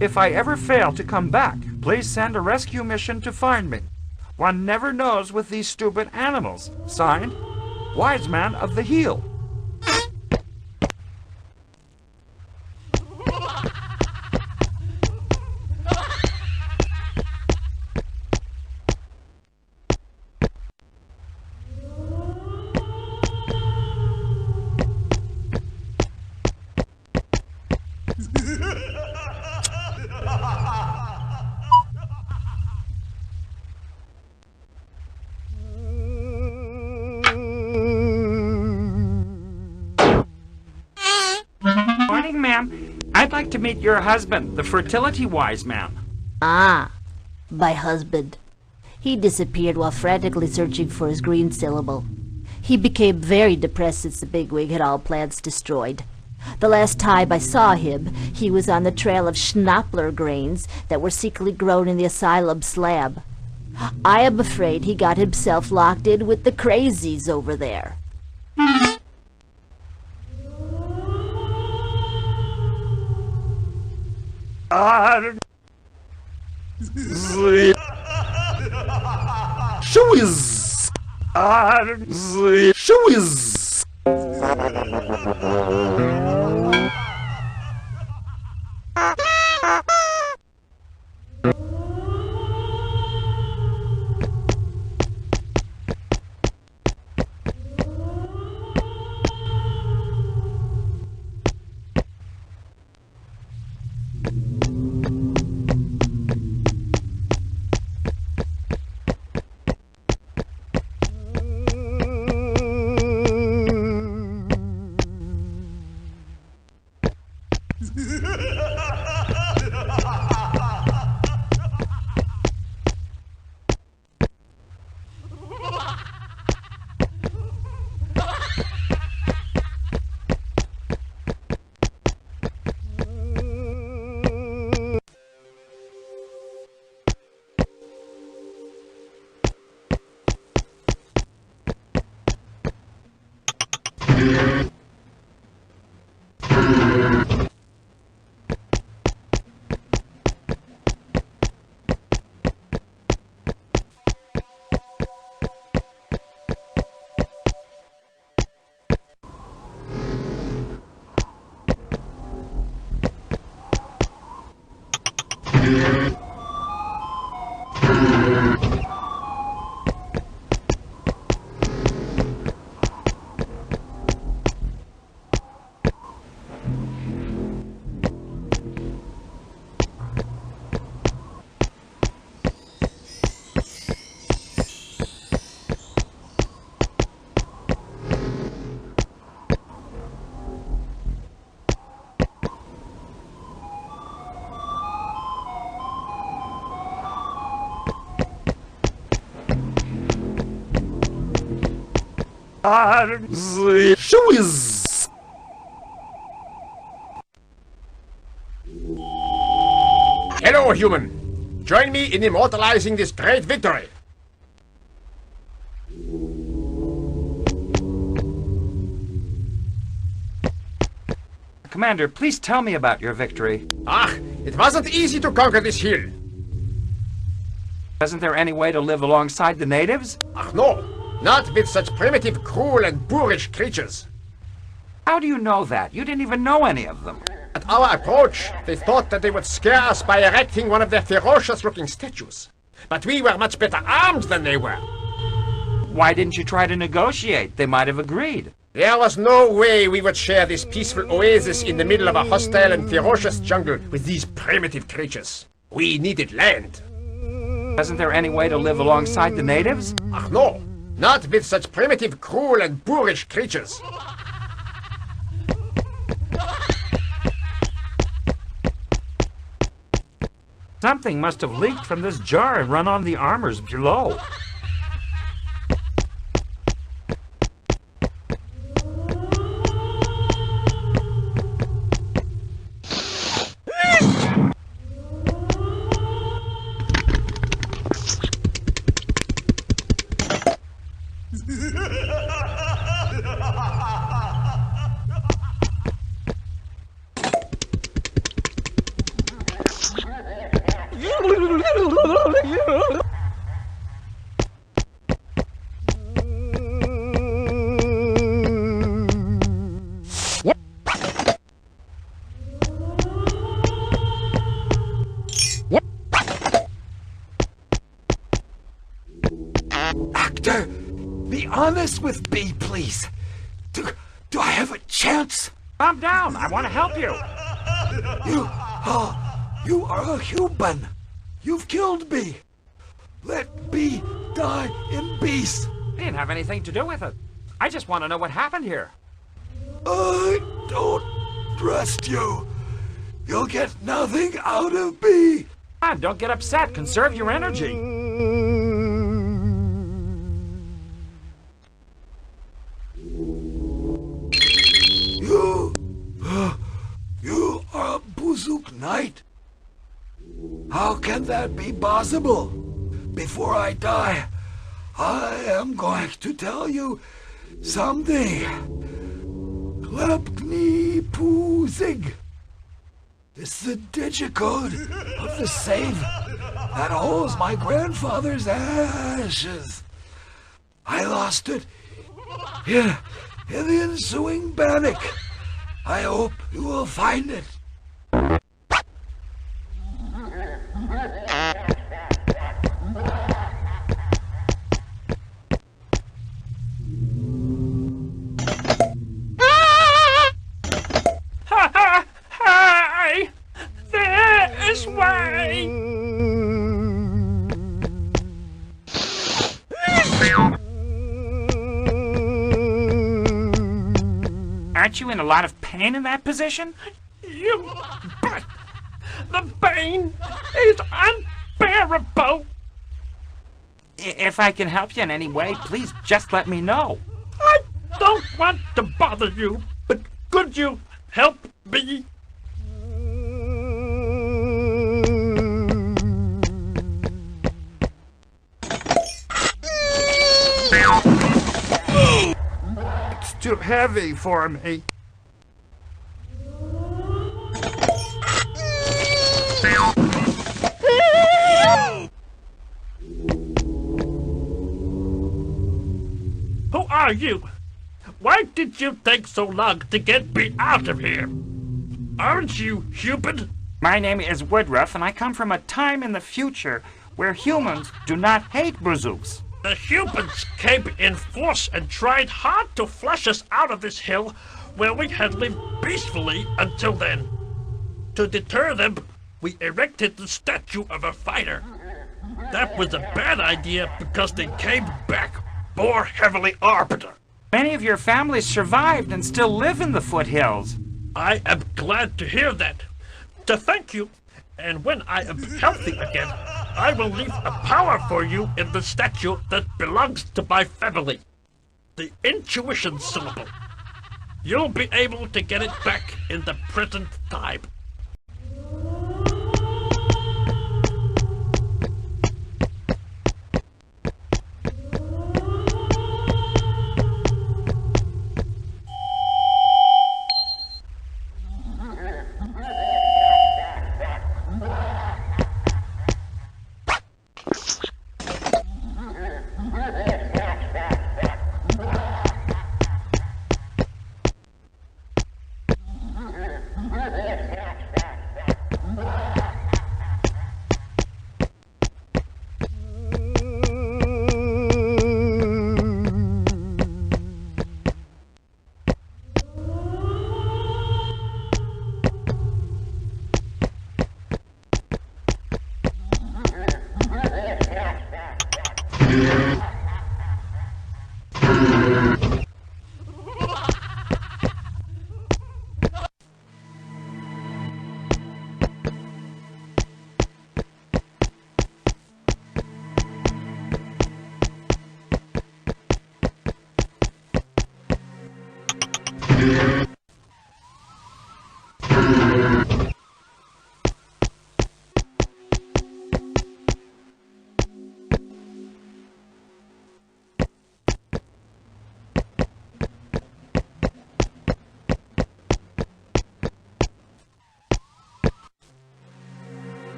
If I ever fail to come back, please send a rescue mission to find me. One never knows with these stupid animals. Signed, Wise Man of the Heel. Morning, ma'am. I'd like to meet your husband, the fertility wise man. Ah, my husband. He disappeared while frantically searching for his green syllable. He became very depressed since the bigwig had all plants destroyed. The last time I saw him, he was on the trail of schnoppler grains that were secretly grown in the asylum slab. I am afraid he got himself locked in with the crazies over there. Showiz! Showiz! Showiz! Hello, human. Join me in immortalizing this great victory. Commander, please tell me about your victory. It wasn't easy to conquer this hill. Isn't there any way to live alongside the natives? No, not with such primitive, cruel, and boorish creatures. How do you know that? You didn't even know any of them. At our approach, they thought that they would scare us by erecting one of their ferocious-looking statues. But we were much better armed than they were. Why didn't you try to negotiate? They might have agreed. There was no way we would share this peaceful oasis in the middle of a hostile and ferocious jungle with these primitive creatures. We needed land. Isn't there any way to live alongside the natives? No, not with such primitive, cruel, and boorish creatures. Something must have leaked from this jar and run on the armors below. Actor, be honest with me, please. Do I have a chance? Calm down. I want to help you. You are a human. You've killed me. Let me die in peace. I didn't have anything to do with it. I just want to know what happened here. I don't trust you. You'll get nothing out of me. Come on, don't get upset. Conserve your energy. You are a Buzuk knight? How can that be possible? Before I die, I am going to tell you something. Klepni Puzig. It's the digicode of the safe that holds my grandfather's ashes. I lost it in the ensuing panic. I hope you will find it. Hi! This way! Aren't you in a lot of pain in that position? But the pain is unbearable. If I can help you in any way, please just let me know. I don't want to bother you, but could you help me? It's too heavy for me. Who are you? Why did you take so long to get me out of here? Aren't you human? My name is Woodruff, and I come from a time in the future where humans do not hate Buzooks. The humans came in force and tried hard to flush us out of this hill where we had lived peacefully until then. To deter them, we erected the statue of a fighter. That was a bad idea because they came back more heavily armed. Many of your families survived and still live in the foothills. I am glad to hear that. To thank you, and when I am healthy again, I will leave a power for you in the statue that belongs to my family. The intuition syllable. You'll be able to get it back in the present time.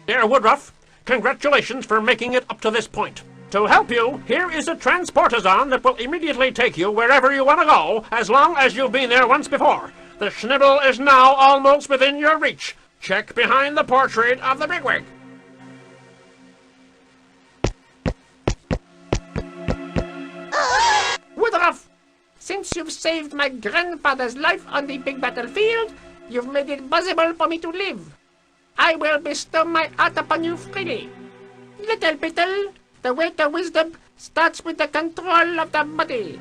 Dear Woodruff, congratulations for making it up to this point. To help you, here is a transportazon that will immediately take you wherever you want to go, as long as you've been there once before. The Schnibble is now almost within your reach. Check behind the portrait of the bigwig. Woodruff, since you've saved my grandfather's life on the big battlefield, you've made it possible for me to live. I will bestow my art upon you freely. Little Beetle, the way to wisdom starts with the control of the body.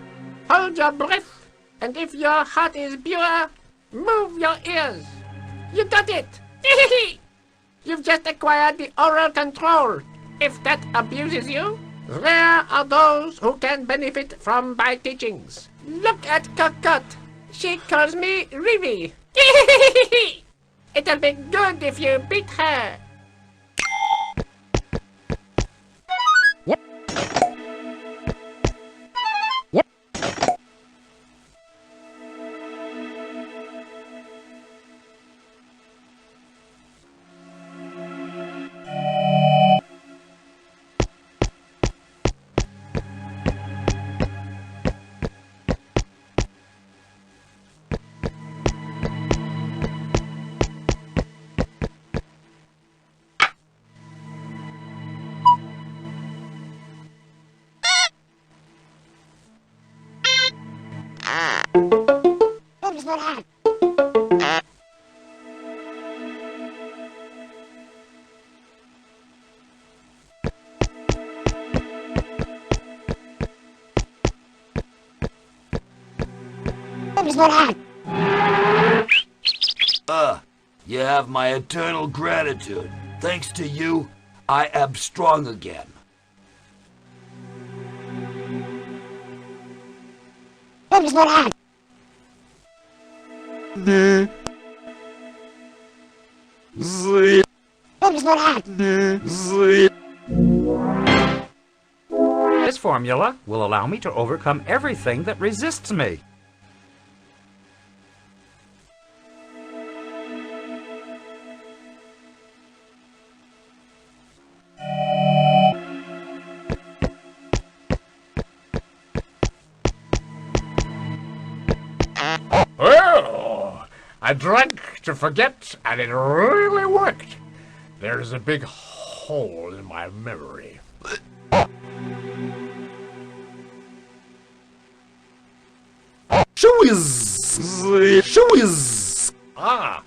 Hold your breath, and if your heart is pure, move your ears. You got it! You've just acquired the oral control. If that abuses you, rare are those who can benefit from my teachings. Look at Cocotte. She calls me Rivy. It'll be good if you beat her. You have my eternal gratitude. Thanks to you, I am strong again. This formula will allow me to overcome everything that resists me. Well, I drank to forget, and it really worked. There's a big hole in my memory. Ah,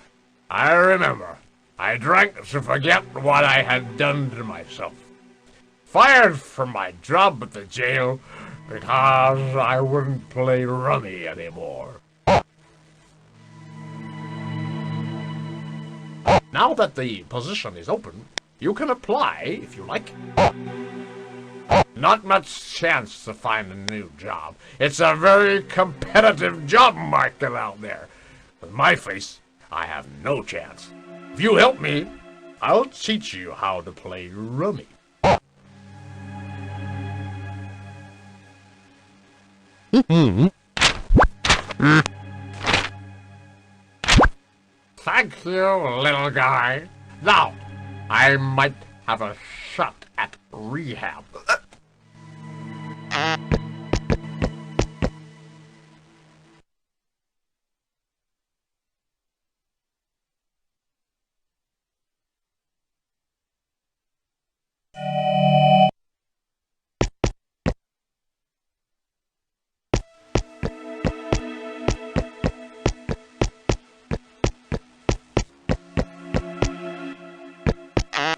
I remember. I drank to forget what I had done to myself. Fired from my job at the jail because I wouldn't play rummy anymore. Now that the position is open, you can apply if you like. Not much chance to find a new job. It's a very competitive job market out there. With my face, I have no chance. If you help me, I'll teach you how to play rummy. Thank you, little guy. Now, I might have a shot at rehab.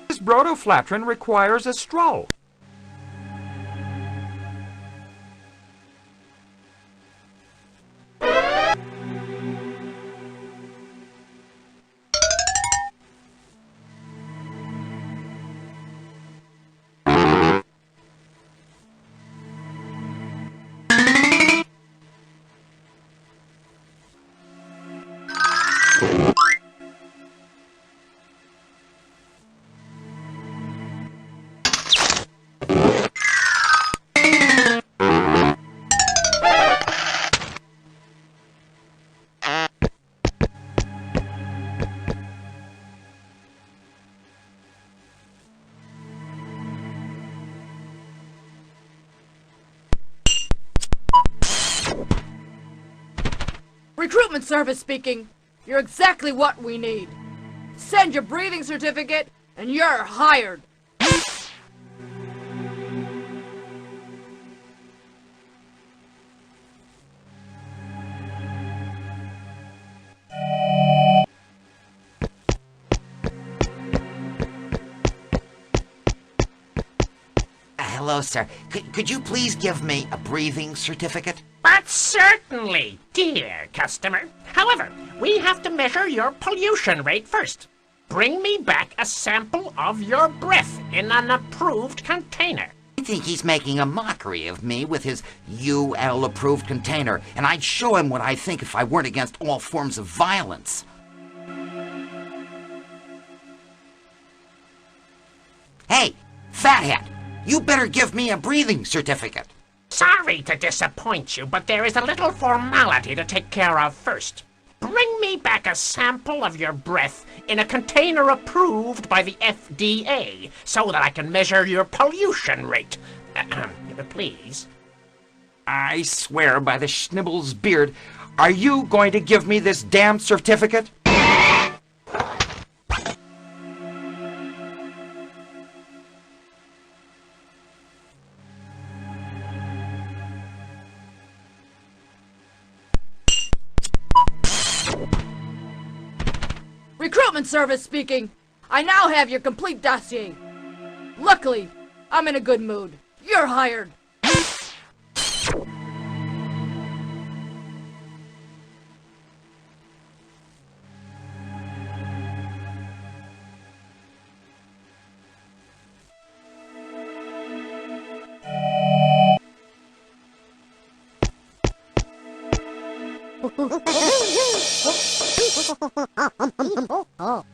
This brotoflatrin requires a stroll. Recruitment Service speaking. You're exactly what we need. Send your breathing certificate, and you're hired. Hello, sir. Could you please give me a breathing certificate? But certainly, dear customer. However, we have to measure your pollution rate first. Bring me back a sample of your breath in an approved container. I think he's making a mockery of me with his UL-approved container, and I'd show him what I think if I weren't against all forms of violence. Hey, fathead! You better give me a breathing certificate. Sorry to disappoint you, but there is a little formality to take care of first. Bring me back a sample of your breath in a container approved by the FDA so that I can measure your pollution rate. Please. I swear by the Schnibble's beard, are you going to give me this damn certificate? Recruitment Service speaking. I now have your complete dossier. Luckily, I'm in a good mood. You're hired.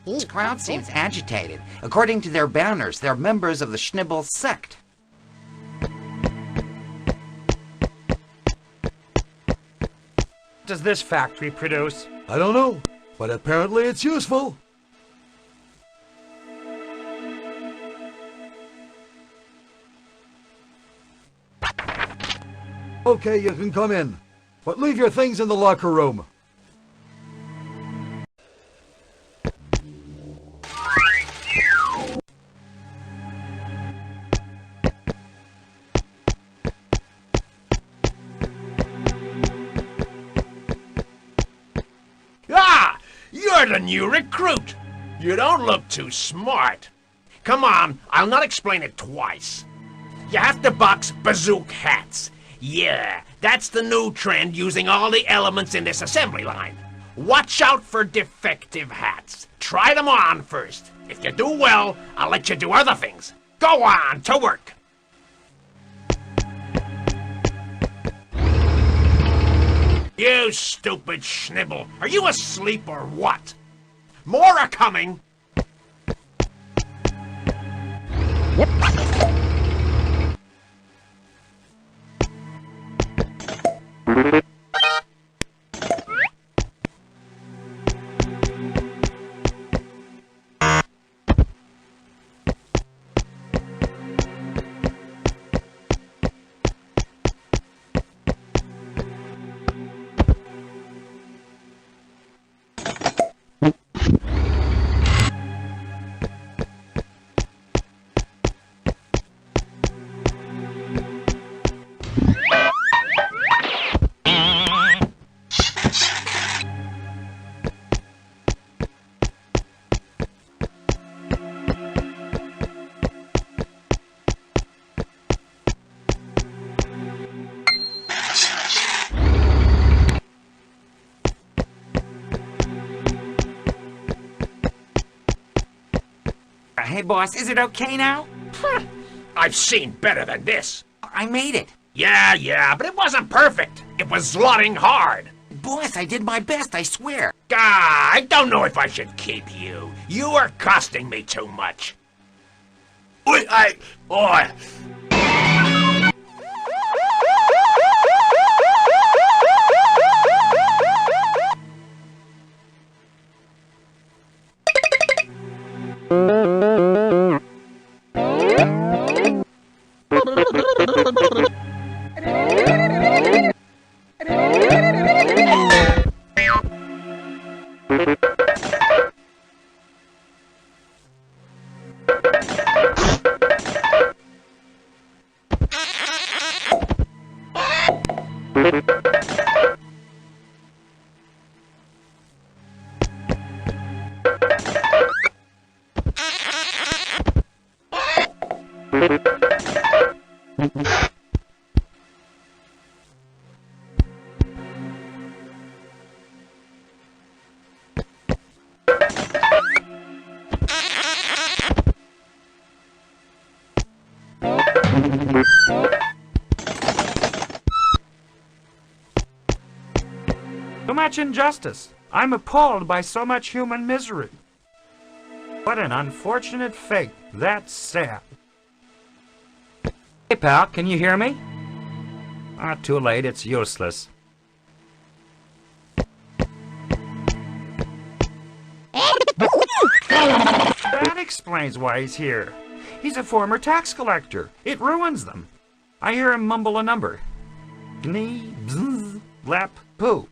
This crowd seems agitated. According to their banners, they're members of the Schnibble sect. Does this factory produce? I don't know, but apparently it's useful. Okay, you can come in, but leave your things in the locker room. Ah! You're the new recruit! You don't look too smart. Come on, I'll not explain it twice. You have to box bazooka hats. Yeah, that's the new trend using all the elements in this assembly line. Watch out for defective hats. Try them on first. If you do well, I'll let you do other things. Go on, to work. You stupid Schnibble. Are you asleep or what? More are coming. Hey, boss, is it okay now? I've seen better than this. I made it. Yeah, but it wasn't perfect. It was slotting hard. Boss, I did my best, I swear. I don't know if I should keep you. You are costing me too much. Oi. Too much injustice. I'm appalled by so much human misery. What an unfortunate fate. That's sad. Hey, pal, can you hear me? Too late. It's useless. That explains why he's here. He's a former tax collector. It ruins them. I hear him mumble a number. Knee, bzz, lap, poo.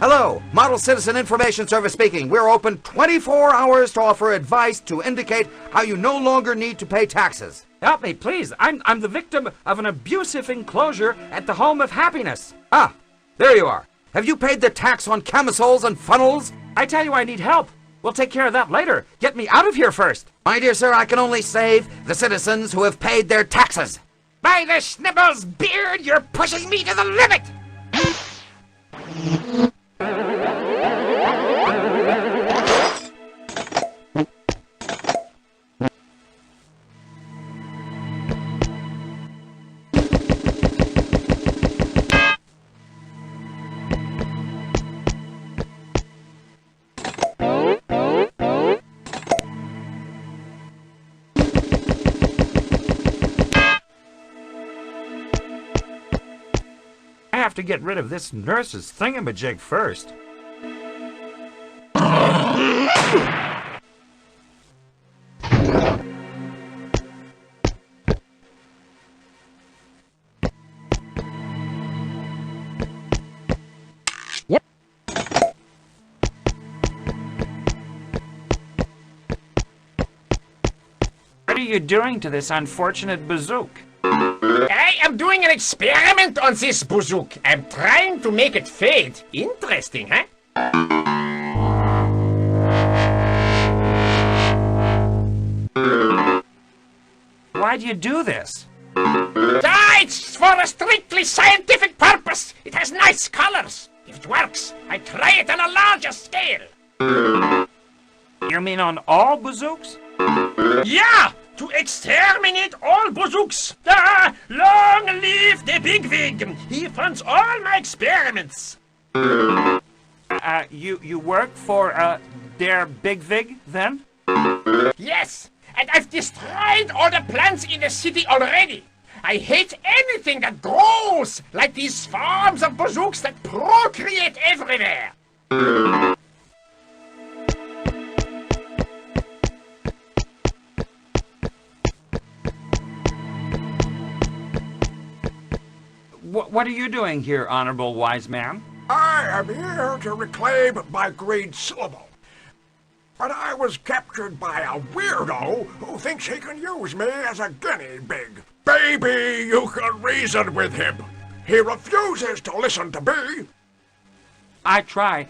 Hello, Model Citizen Information Service speaking. We're open 24 hours to offer advice to indicate how you no longer need to pay taxes. Help me, please. I'm the victim of an abusive enclosure at the Home of Happiness. Ah, there you are. Have you paid the tax on camisoles and funnels? I tell you I need help. We'll take care of that later. Get me out of here first. My dear sir, I can only save the citizens who have paid their taxes. By the Schnibble's beard, you're pushing me to the limit! I have to get rid of this nurse's thingamajig first. Yep. What are you doing to this unfortunate bazooka? I am doing an experiment on this bazooka. I'm trying to make it fade. Interesting, huh? Why'd you do this? It's for a strictly scientific purpose. It has nice colors. If it works, I try it on a larger scale. You mean on all bazooks? Yeah! To exterminate all bazooks! Ah, long live the bigwig! He funds all my experiments! You work for, der Bigwig, then? Yes, and I've destroyed all the plants in the city already! I hate anything that grows, like these farms of bazooks that procreate everywhere! What are you doing here, honorable wise man? I am here to reclaim my green syllable. But I was captured by a weirdo who thinks he can use me as a guinea pig. Baby, you can reason with him. He refuses to listen to me. I try.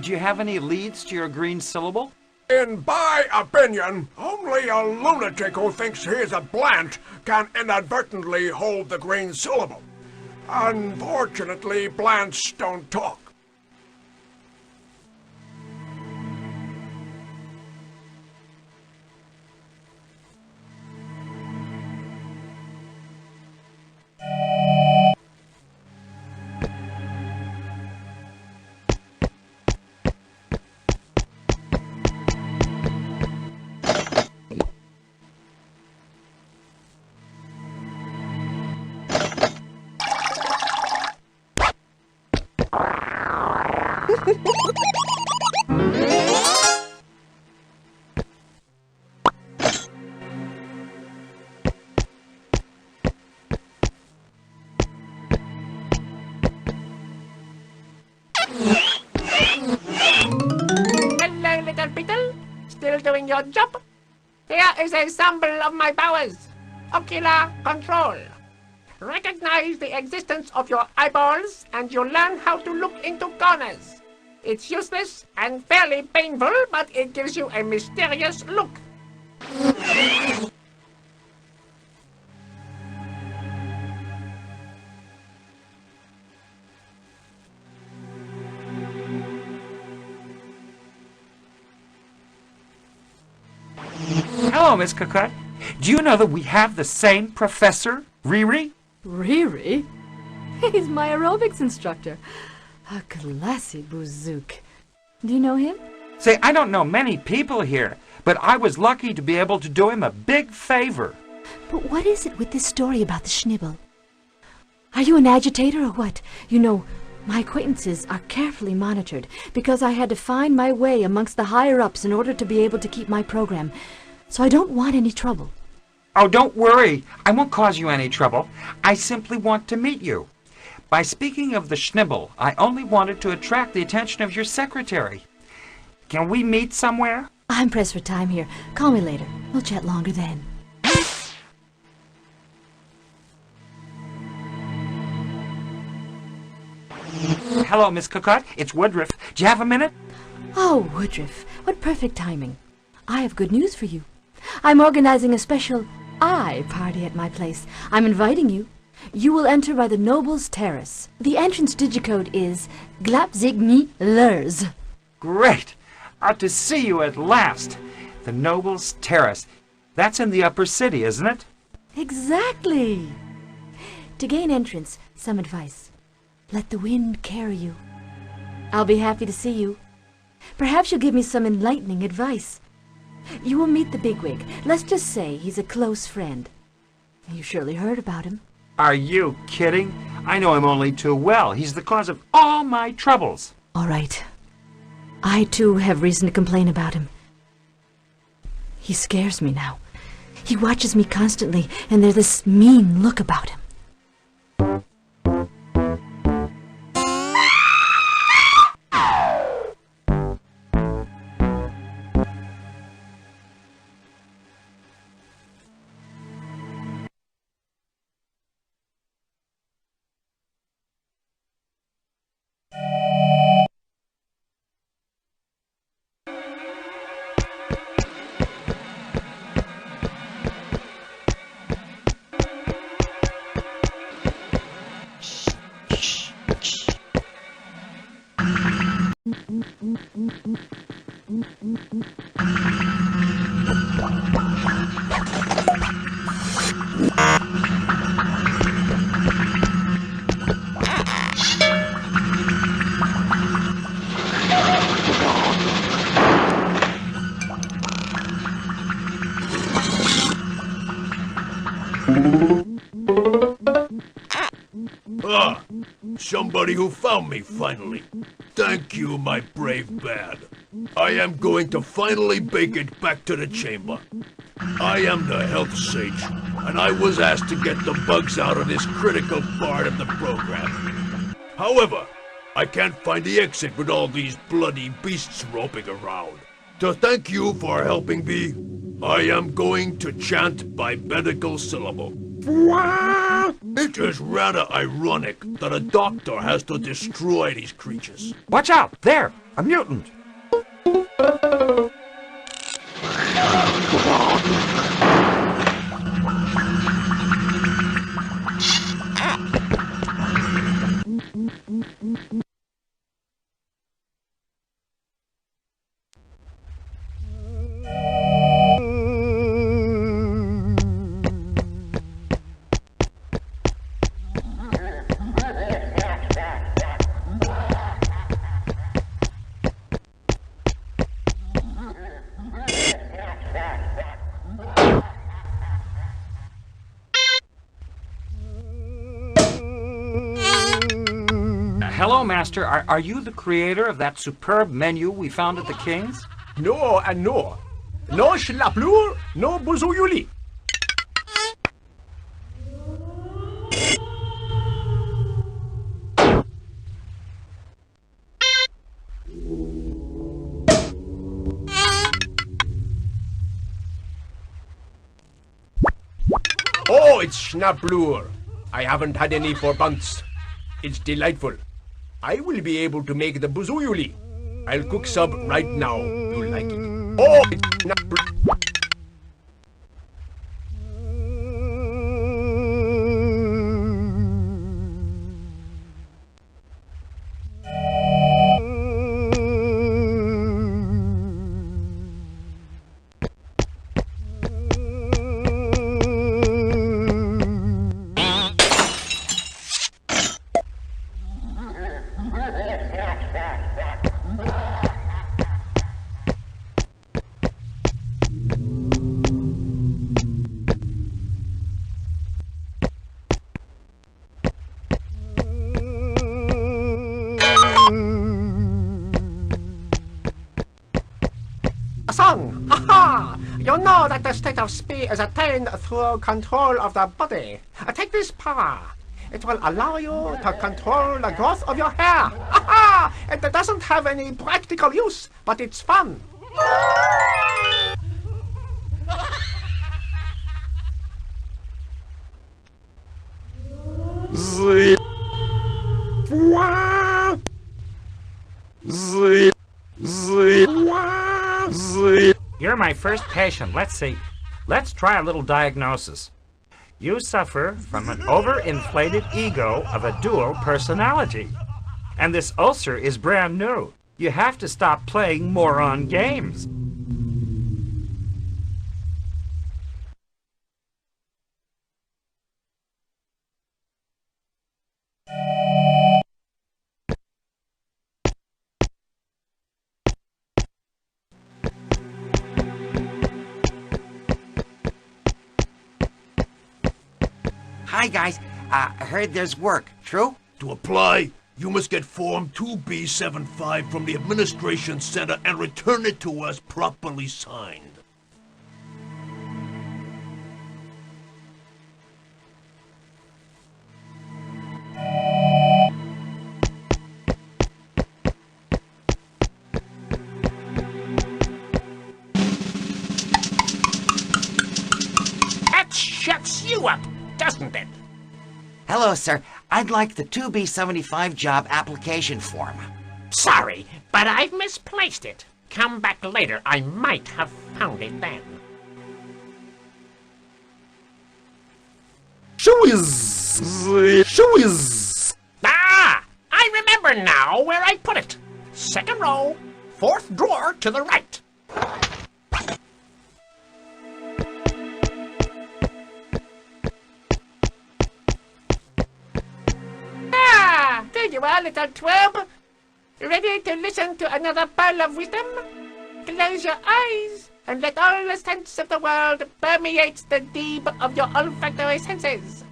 Do you have any leads to your green syllable? In my opinion, only a lunatic who thinks he is a plant can inadvertently hold the green syllable. Unfortunately, plants don't talk. Hello, little beetle. Still doing your job? Here is a sample of my powers. Ocular control. recognize the existence of your eyeballs, and you'll learn how to look into corners. It's useless and fairly painful, but it gives you a mysterious look. Hello, Miss Cocotte. Do you know that we have the same professor, Riri? Riri? He's my aerobics instructor. A classy bouzouk. Do you know him? Say, I don't know many people here, but I was lucky to be able to do him a big favor. But what is it with this story about the Schnibble? Are you an agitator or what? You know, my acquaintances are carefully monitored because I had to find my way amongst the higher-ups in order to be able to keep my program. So I don't want any trouble. Oh, don't worry. I won't cause you any trouble. I simply want to meet you. By speaking of the Schnibble, I only wanted to attract the attention of your secretary. Can we meet somewhere? I'm pressed for time here. Call me later. We'll chat longer then. Hello, Miss Cocotte. It's Woodruff. Do you have a minute? Oh, Woodruff. What perfect timing. I have good news for you. I'm organizing a special eye party at my place. I'm inviting you. You will enter by the Noble's Terrace. The entrance digicode is Glapzigni Lurs. Great! Out to see you at last. The Noble's Terrace. That's in the upper city, isn't it? Exactly. To gain entrance, some advice. Let the wind carry you. I'll be happy to see you. Perhaps you'll give me some enlightening advice. You will meet the bigwig. Let's just say he's a close friend. You surely heard about him. Are you kidding? I know him only too well. He's the cause of all my troubles. All right. I, too, have reason to complain about him. He scares me now. He watches me constantly, and there's this mean look about him. Ah, somebody who found me finally. Thank you, my brave bad. I am going to finally make it back to the chamber. I am the health sage, and I was asked to get the bugs out of this critical part of the program. However, I can't find the exit with all these bloody beasts roping around. To thank you for helping me, I am going to chant by medical syllable. It is rather ironic that a doctor has to destroy these creatures. Watch out! There! A mutant! Hello, Master. Are you the creator of that superb menu we found at the King's? No and no. No schnibble, no bouzouyuli. Oh, it's schnibble. I haven't had any for months. It's delightful. I will be able to make the buzuyuli. I'll cook some right now. You'll like it. Oh, it's not... Son, ha! You know that the state of speed is attained through control of the body. Take this power. It will allow you to control the growth of your hair. Ha! It doesn't have any practical use, but it's fun. You're my first patient. Let's see. Let's try a little diagnosis. You suffer from an overinflated ego of a dual personality. And this ulcer is brand new. You have to stop playing moron games. Hi, guys. I heard there's work. True? To apply, you must get Form 2B75 from the Administration Center and return it to us properly signed. That shuts you up, doesn't it? Hello, sir. I'd like the 2B75 job application form. Sorry, but I've misplaced it. Come back later. I might have found it then. Ah! I remember now where I put it. Second row, fourth drawer to the right. Ah! There you are, little twerp. Ready to listen to another pearl of wisdom? Close your eyes and let all the sense of the world permeate the deep of your olfactory senses.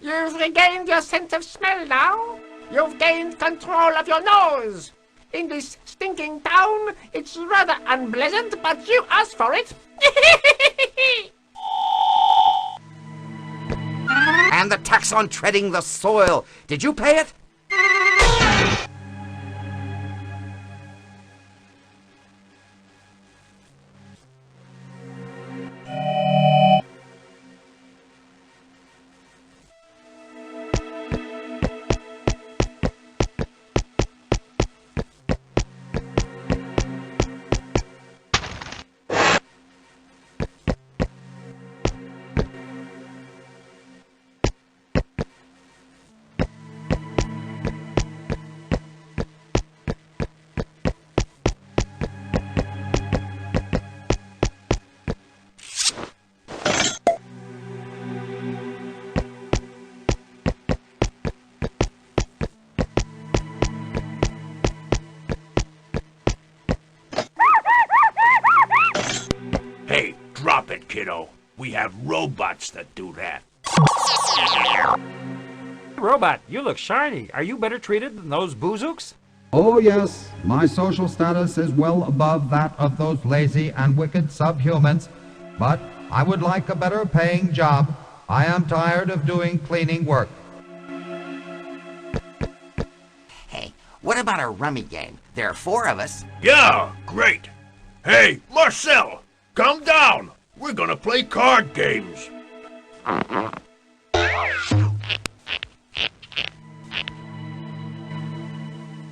You've regained your sense of smell now. You've gained control of your nose. In this stinking town, it's rather unpleasant, but you asked for it. And the tax on treading the soil. Did you pay it? Hey, drop it, kiddo. We have robots that do that. Robot, you look shiny. Are you better treated than those boozooks? Oh yes, my social status is well above that of those lazy and wicked subhumans, but I would like a better paying job. I am tired of doing cleaning work. Hey, what about a rummy game? There are 4 of us. Yeah, great. Hey, Marcel, come down. We're gonna play card games.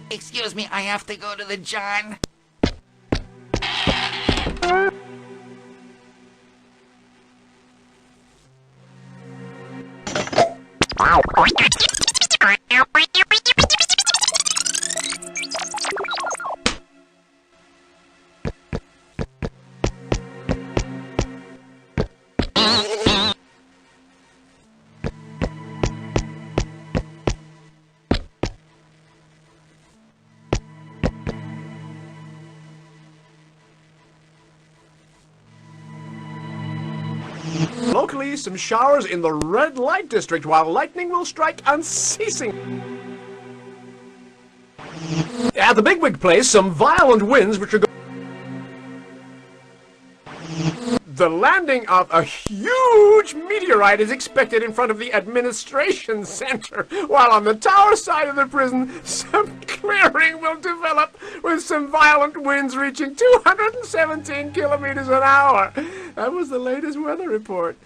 Excuse me, I have to go to the John. Locally, some showers in the red light district, while lightning will strike unceasing. At the Bigwig place, some violent winds which are The landing of a huge meteorite is expected in front of the administration center, while on the tower side of the prison, some clearing will develop with some violent winds reaching 217 kilometers an hour. That was the latest weather report.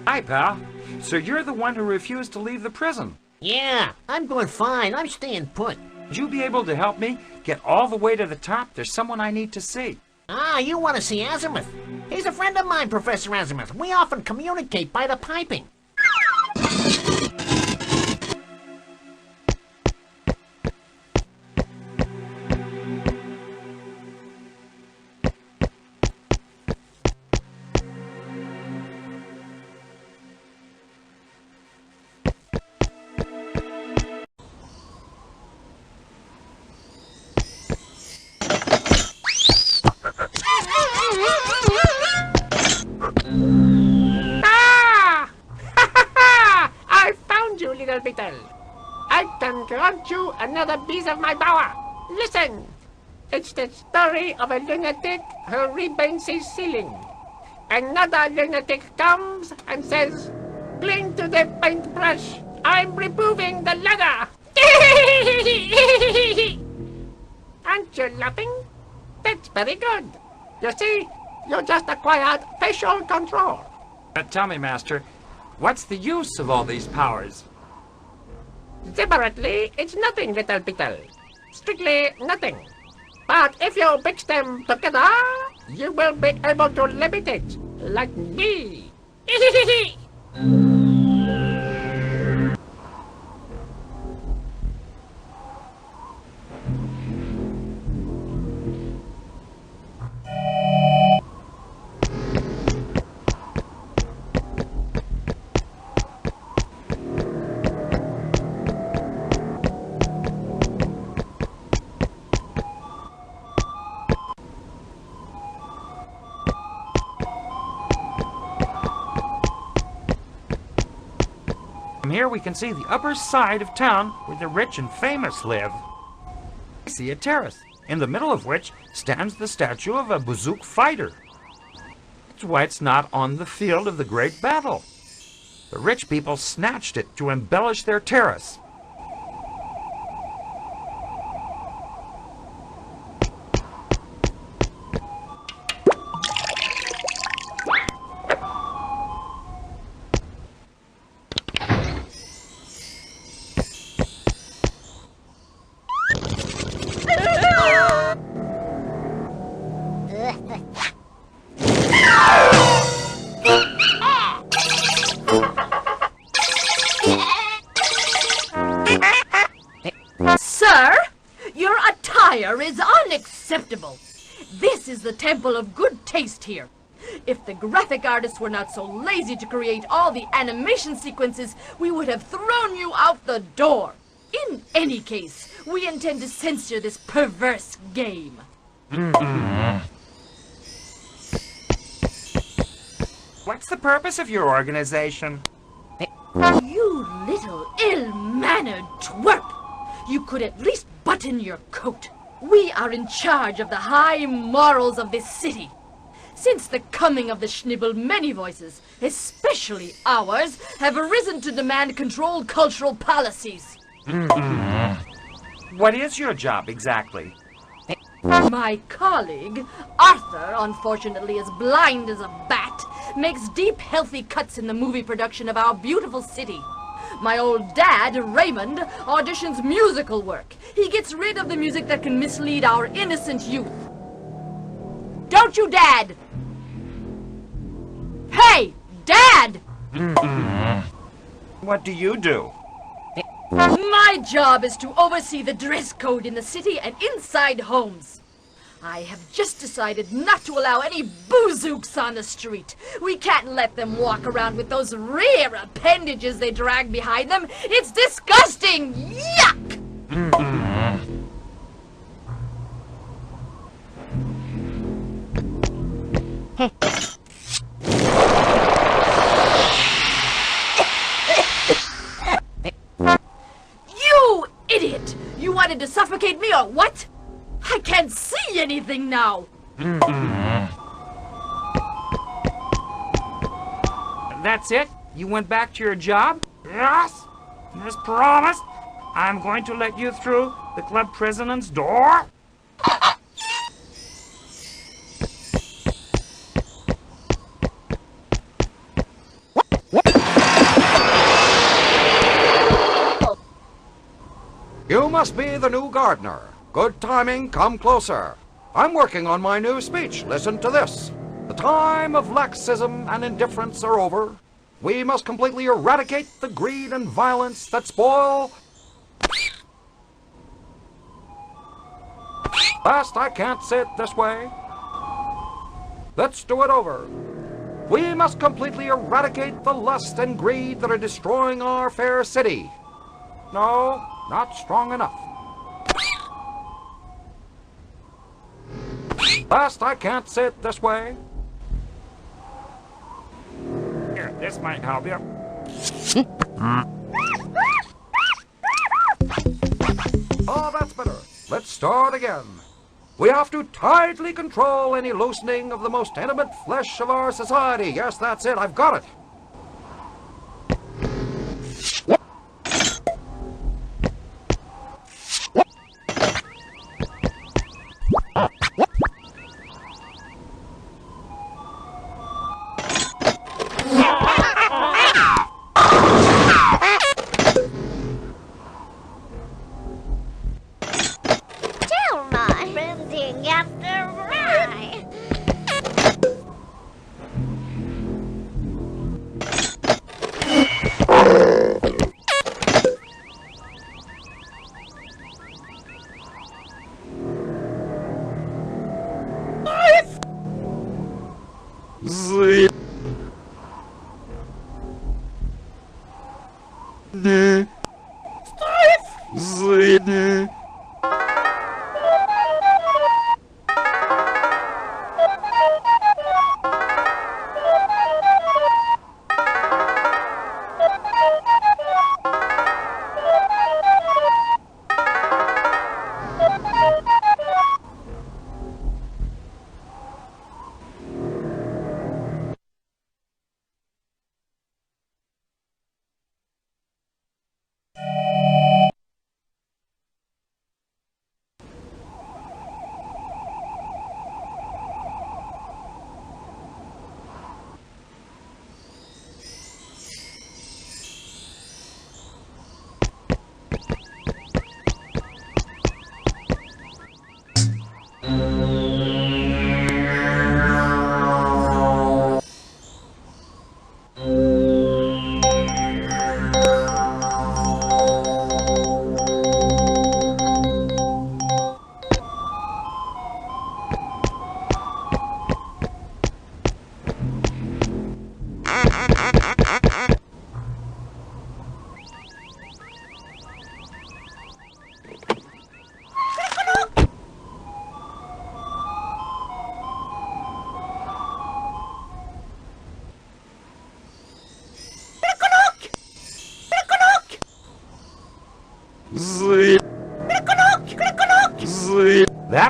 Hi, pal. So you're the one who refused to leave the prison. Yeah, I'm doing fine. I'm staying put. Would you be able to help me get all the way to the top? There's someone I need to see. Ah, you want to see Azimuth? He's a friend of mine, Professor Azimuth. We often communicate by the piping. Little beetle. I can grant you another piece of my power. Listen. It's the story of a lunatic who repaints his ceiling. Another lunatic comes and says, "Cling to the paintbrush. I'm removing the ladder." Aren't you laughing? That's very good. You see, you just acquired facial control. But tell me, Master, what's the use of all these powers? Separately, it's nothing, little beetle. Strictly nothing. But if you mix them together, you will be able to levitate, like me. From here we can see the upper side of town where the rich and famous live. I see a terrace, in the middle of which stands the statue of a Bazook fighter. That's why it's not on the field of the great battle. The rich people snatched it to embellish their terrace. Sir, your attire is unacceptable. This is the temple of good taste here. If the graphic artists were not so lazy to create all the animation sequences, we would have thrown you out the door. In any case, we intend to censor this perverse game. What's the purpose of your organization? You little ill-mannered twerp! You could at least button your coat. We are in charge of the high morals of this city. Since the coming of the Schnibble, many voices, especially ours, have arisen to demand controlled cultural policies. What is your job exactly? My colleague, Arthur, unfortunately as blind as a bat, makes deep, healthy cuts in the movie production of our beautiful city. My old dad, Raymond, auditions musical work. He gets rid of the music that can mislead our innocent youth. Don't you, Dad? Hey, Dad! What do you do? My job is to oversee the dress code in the city and inside homes. I have just decided not to allow any boozooks on the street. We can't let them walk around with those rear appendages they drag behind them. It's disgusting! Yuck! You idiot! You wanted to suffocate me or what? I can't see anything now! That's it? You went back to your job? Yes. As promised, I'm going to let you through the club president's door. You must be the new gardener. Good timing, come closer. I'm working on my new speech. Listen to this. The time of laxism and indifference are over. We must completely eradicate the greed and violence that spoil... Last, I can't say it this way. Let's do it over. We must completely eradicate the lust and greed that are destroying our fair city. No, not strong enough. Last, I can't say it this way. Here, this might help you. Oh, that's better. Let's start again. We have to tightly control any loosening of the most intimate flesh of our society. Yes, that's it. I've got it.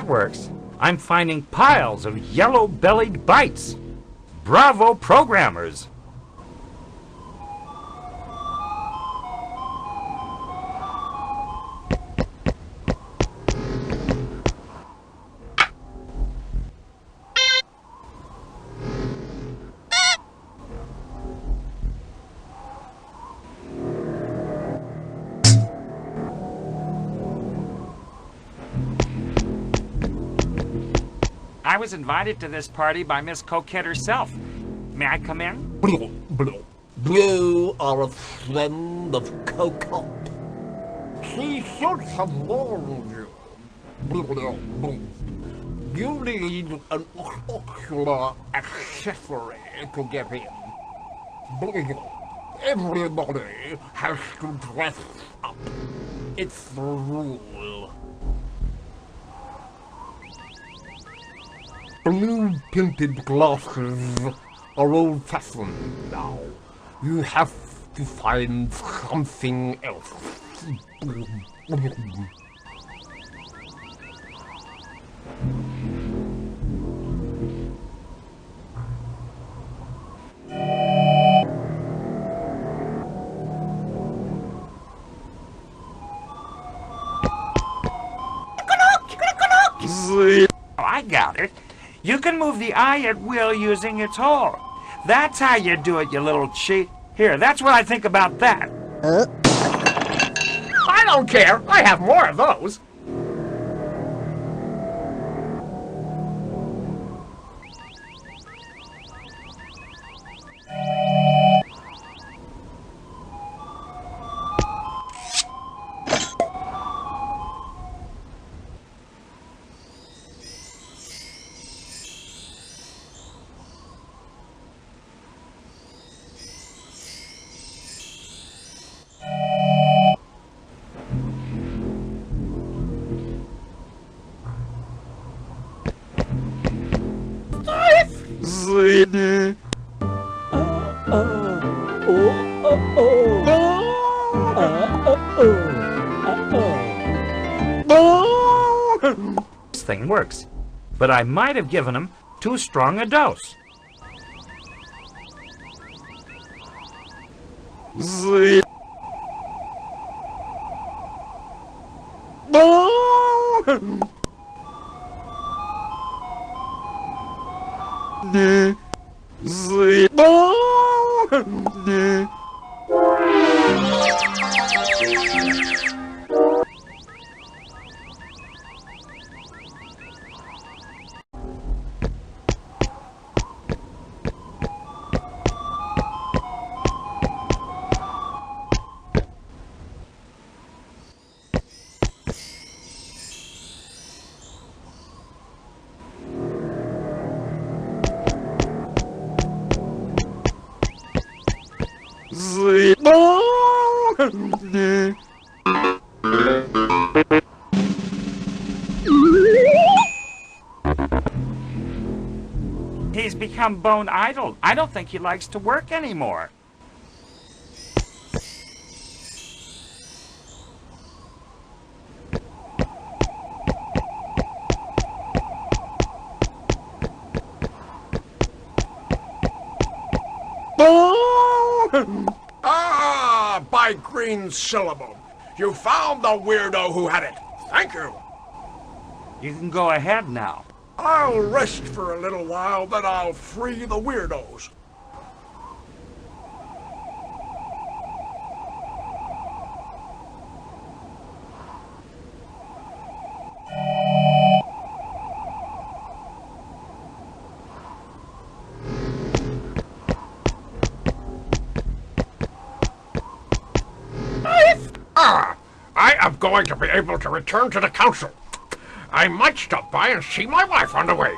works. I'm finding piles of yellow-bellied bites. Bravo, programmers! I was invited to this party by Miss Coquette herself. May I come in? You are a friend of Cocotte. She should have warned you. You need an ocular accessory to get in. Everybody has to dress up. It's the rule. Blue-tinted glasses are old-fashioned now. You have to find something else. I got it. You can move the eye at will using its hole. That's how you do it, you little cheat. Here, that's what I think about that. I don't care. I have more of those. This thing works, but I might have given him too strong a dose. He's become bone idle. I don't think he likes to work anymore. Ah, by green syllable. You found the weirdo who had it. Thank you. You can go ahead now. I'll rest for a little while, then I'll free the weirdos. I am going to be able to return to the council. I might stop by and see my wife on the way.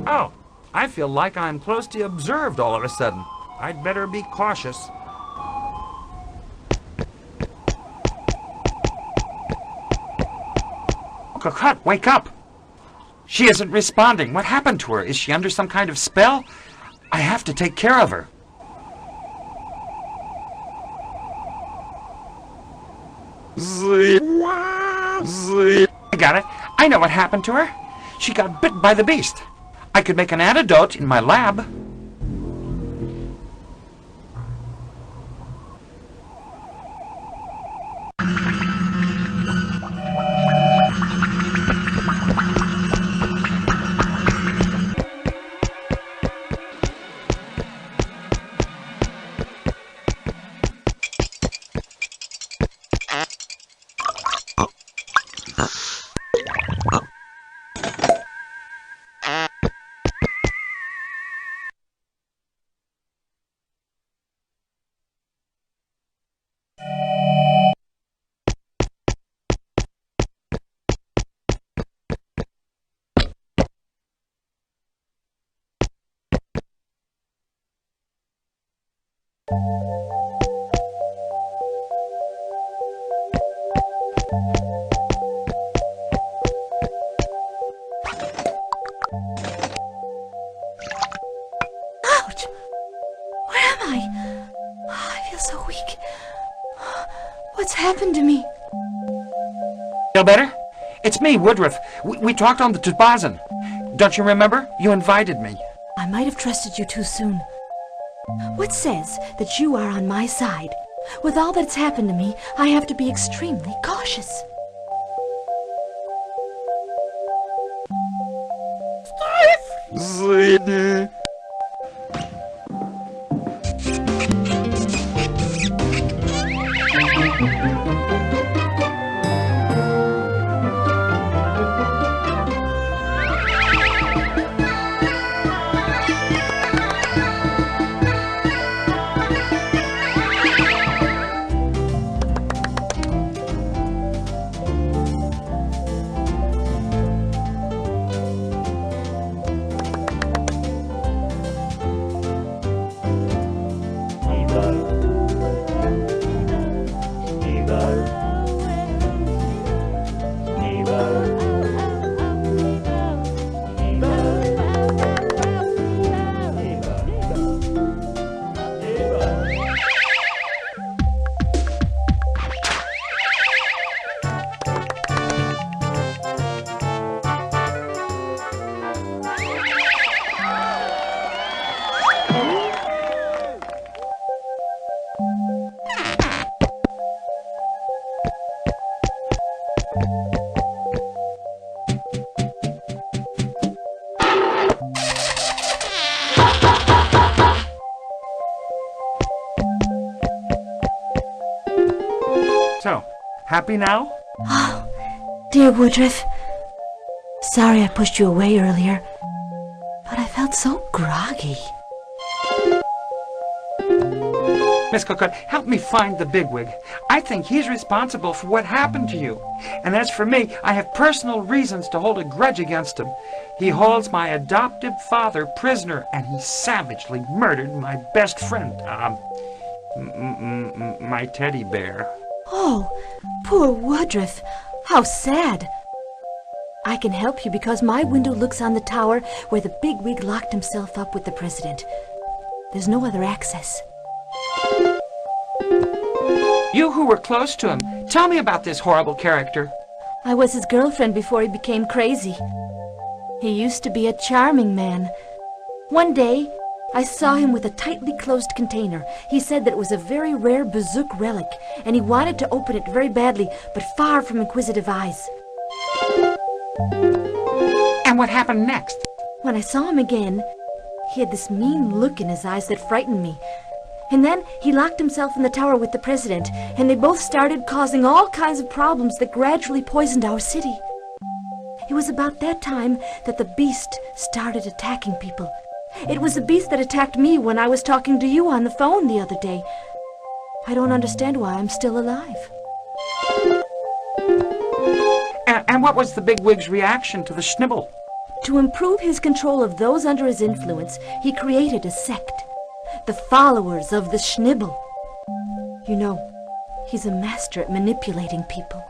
Oh, I feel like I'm closely observed all of a sudden. I'd better be cautious. Cocotte, wake up! She isn't responding. What happened to her? Is she under some kind of spell? I have to take care of her. I got it. I know what happened to her. She got bit by the beast. I could make an antidote in my lab. Ouch! Where am I? Oh, I feel so weak. What's happened to me? Feel better? It's me, Woodruff. We talked on the Tobazon. Don't you remember? You invited me. I might have trusted you too soon. What says that you are on my side? With all that's happened to me, I have to be extremely cautious. So, happy now? Oh, dear Woodruff. Sorry I pushed you away earlier, but I felt so groggy. Miss Cocotte, help me find the bigwig. I think he's responsible for what happened to you. And as for me, I have personal reasons to hold a grudge against him. He holds my adoptive father prisoner, and he savagely murdered my best friend, my teddy bear. Oh, poor Woodruff. How sad. I can help you because my window looks on the tower where the bigwig locked himself up with the president. There's no other access. You who were close to him, tell me about this horrible character. I was his girlfriend before he became crazy. He used to be a charming man. One day, I saw him with a tightly closed container. He said that it was a very rare Bazook relic, and he wanted to open it very badly, but far from inquisitive eyes. And what happened next? When I saw him again, he had this mean look in his eyes that frightened me. And then he locked himself in the tower with the president, and they both started causing all kinds of problems that gradually poisoned our city. It was about that time that the beast started attacking people. It was the beast that attacked me when I was talking to you on the phone the other day. I don't understand why I'm still alive. And what was the bigwig's reaction to the Schnibble? To improve his control of those under his influence, he created a sect, the followers of the Schnibble. You know, he's a master at manipulating people.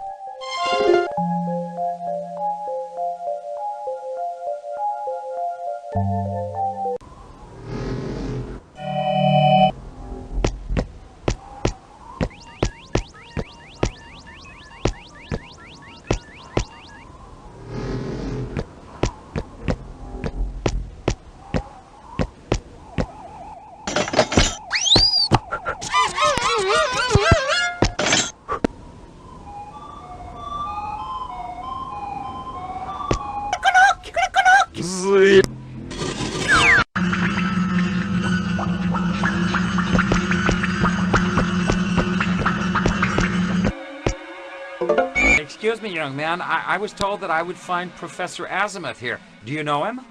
Excuse me, young man. I was told that I would find Professor Azimuth here. Do you know him?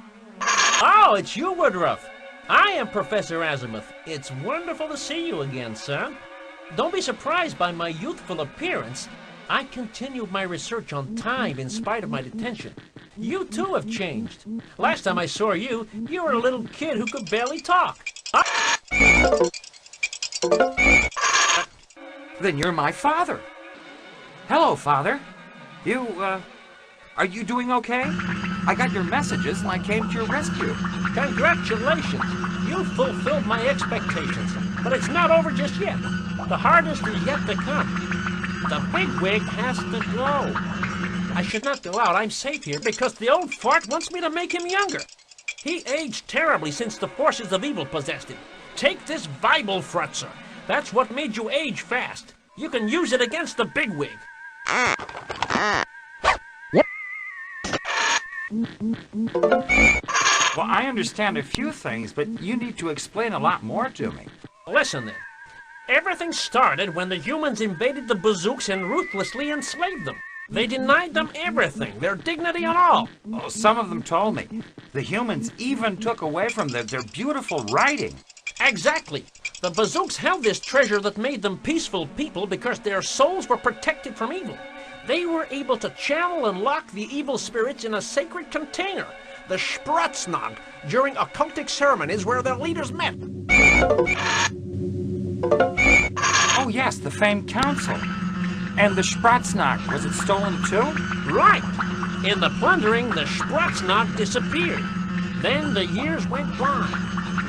Oh, it's you, Woodruff. I am Professor Azimuth. It's wonderful to see you again, son. Don't be surprised by my youthful appearance. I continued my research on time in spite of my detention. You too have changed. Last time I saw you, you were a little kid who could barely talk. Then you're my father. Hello, Father. Are you doing okay? I got your messages and I came to your rescue. Congratulations. You fulfilled my expectations. But it's not over just yet. The hardest is yet to come. The bigwig has to go. I should not go out. I'm safe here because the old fart wants me to make him younger. He aged terribly since the forces of evil possessed him. Take this Bible, Frutzer. That's what made you age fast. You can use it against the bigwig. Well, I understand a few things, but you need to explain a lot more to me. Listen then. Everything started when the humans invaded the bazooks and ruthlessly enslaved them. They denied them everything, their dignity and all. Oh, some of them told me. The humans even took away from them their beautiful writing. Exactly. The bazooks held this treasure that made them peaceful people because their souls were protected from evil. They were able to channel and lock the evil spirits in a sacred container, the Sprutznog, during occultic ceremonies where their leaders met. Oh yes, the famed council. And the Sprutznog, was it stolen too? Right. In the plundering, the Sprutznog disappeared. Then the years went by.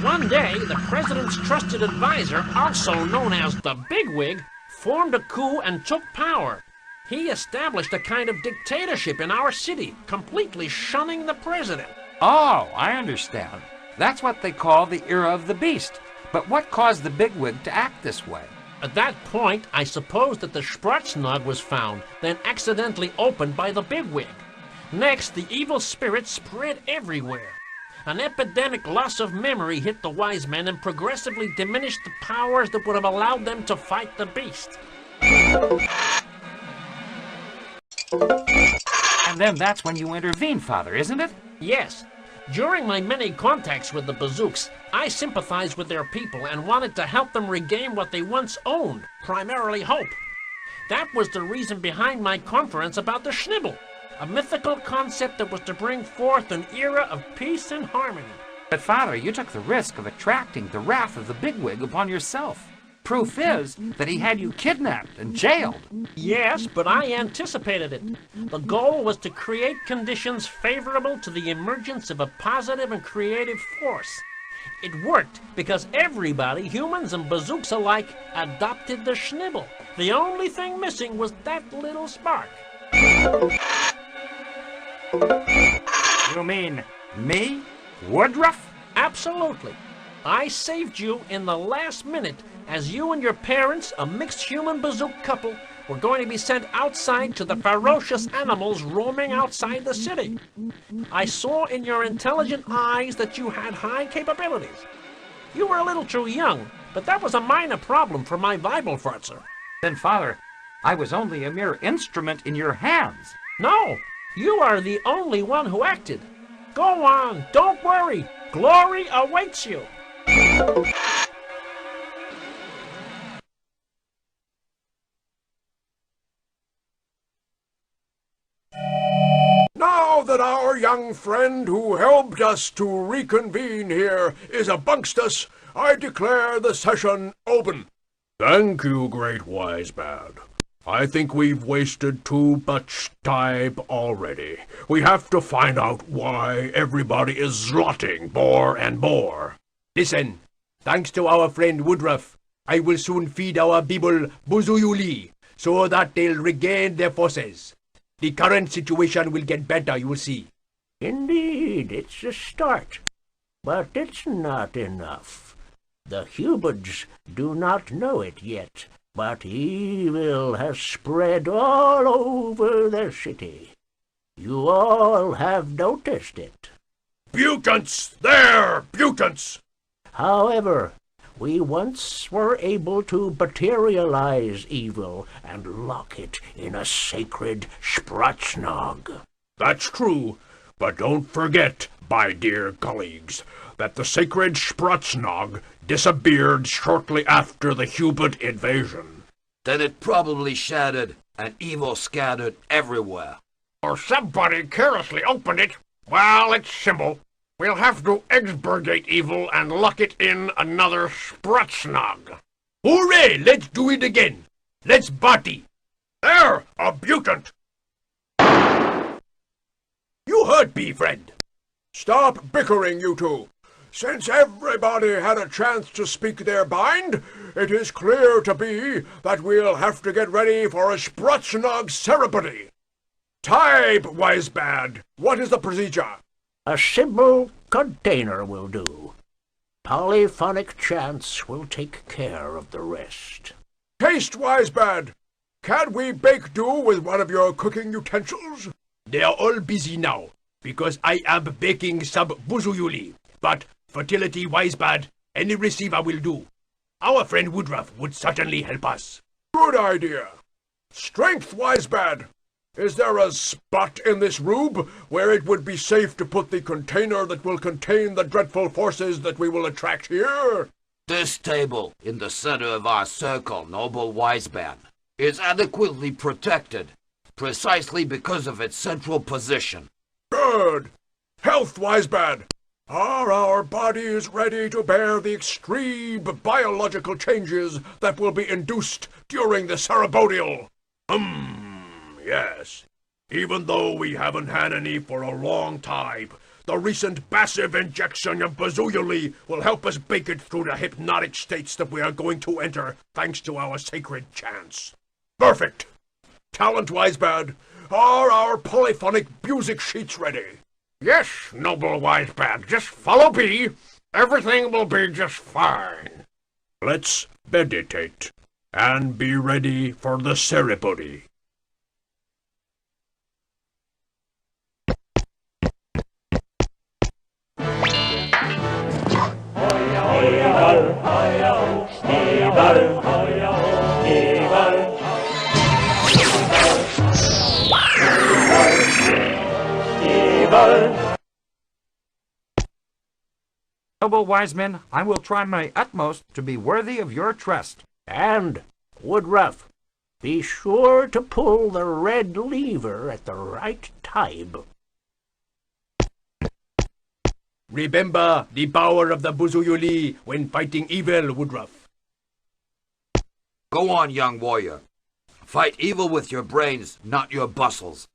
One day, the president's trusted advisor, also known as the Bigwig, formed a coup and took power. He established a kind of dictatorship in our city, completely shunning the president. Oh, I understand. That's what they call the era of the beast. But what caused the Bigwig to act this way? At that point, I suppose that the Sprutznog was found, then accidentally opened by the Bigwig. Next, the evil spirit spread everywhere. An epidemic loss of memory hit the wise men and progressively diminished the powers that would have allowed them to fight the beast. And then that's when you intervene, Father, isn't it? Yes. During my many contacts with the bazooks, I sympathized with their people and wanted to help them regain what they once owned, primarily hope. That was the reason behind my conference about the Schnibble, a mythical concept that was to bring forth an era of peace and harmony. But Father, you took the risk of attracting the wrath of the Bigwig upon yourself. Proof is that he had you kidnapped and jailed. Yes, but I anticipated it. The goal was to create conditions favorable to the emergence of a positive and creative force. It worked because everybody, humans and bazooks alike, adopted the Schnibble. The only thing missing was that little spark. You mean me? Woodruff? Absolutely. I saved you in the last minute as you and your parents, a mixed human bazook couple, were going to be sent outside to the ferocious animals roaming outside the city. I saw in your intelligent eyes that you had high capabilities. You were a little too young, but that was a minor problem for my Bible Frutzer. Then, Father, I was only a mere instrument in your hands. No, you are the only one who acted. Go on, don't worry. Glory awaits you. Now that our young friend who helped us to reconvene here is amongst us, I declare the session open. Thank you, Great Wise Man. I think we've wasted too much time already. We have to find out why everybody is zlotting more and more. Listen, thanks to our friend Woodruff, I will soon feed our people buzuyuli, so that they'll regain their forces. The current situation will get better, you will see. Indeed, it's a start. But it's not enough. The humans do not know it yet, but evil has spread all over the city. You all have noticed it. Mutants! There! Mutants! However, we once were able to materialize evil and lock it in a sacred Sprutznog. That's true, but don't forget, my dear colleagues, that the sacred Sprutznog disappeared shortly after the human invasion. Then it probably shattered, and evil scattered everywhere. Or somebody carelessly opened it. Well, it's simple. We'll have to expurgate evil and lock it in another Sprutznog. Hooray! Let's do it again. Let's party. There! A mutant! You heard me, friend. Stop bickering, you two. Since everybody had a chance to speak their mind, it is clear to me that we'll have to get ready for a Sprutznog ceremony. Type, Wisebad, what is the procedure? A simple container will do. Polyphonic chants will take care of the rest. Taste, Wisebad. Can we bake do with one of your cooking utensils? They are all busy now, because I am baking some buzuyuli. But fertility Wisebad, any receiver will do. Our friend Woodruff would certainly help us. Good idea. Strength, Wisebad. Is there a spot in this room where it would be safe to put the container that will contain the dreadful forces that we will attract here? This table, in the center of our circle, noble Wisebad, is adequately protected, precisely because of its central position. Good. Health, Wisebad. Are our bodies ready to bear the extreme biological changes that will be induced during the ceremonial? Yes. Even though we haven't had any for a long time, the recent massive injection of buzuyuli will help us bake it through the hypnotic states that we are going to enter thanks to our sacred chants. Perfect. Talent Wisebad, are our polyphonic music sheets ready? Yes, noble Wisebad, just follow me. Everything will be just fine. Let's meditate and be ready for the ceremony. Noble wise men, I will try my utmost to be worthy of your trust. And, Woodruff, be sure to pull the red lever at the right time. Remember the power of the buzuyuli when fighting evil, Woodruff. Go on, young warrior. Fight evil with your brains, not your bustles.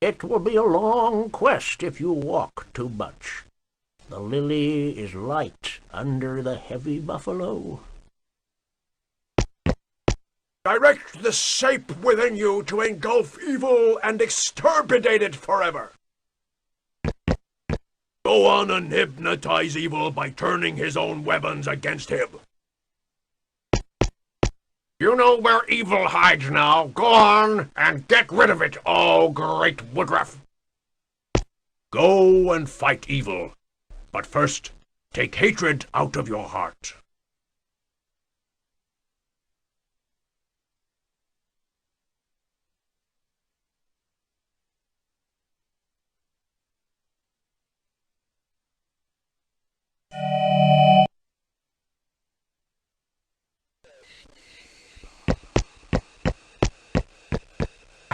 It will be a long quest if you walk too much. The lily is light under the heavy buffalo. Direct the shape within you to engulf evil and exterminate it forever. Go on and hypnotize evil by turning his own weapons against him. You know where evil hides now. Go on and get rid of it, oh great Woodruff. Go and fight evil. But first, take hatred out of your heart.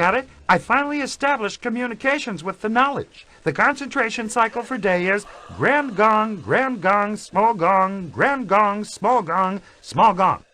at it, I finally established communications with the knowledge. The concentration cycle for day is grand gong, small gong, grand gong, small gong, small gong.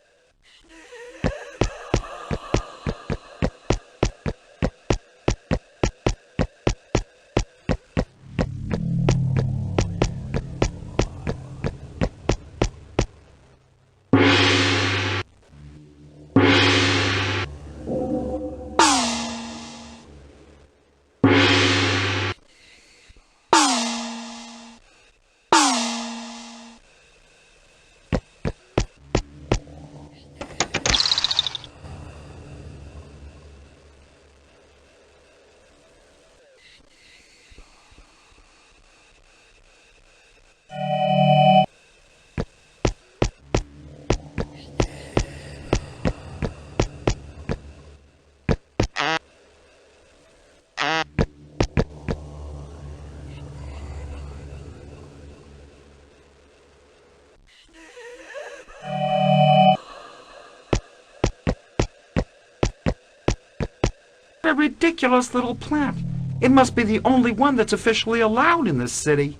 A ridiculous little plant. It must be the only one that's officially allowed in this city.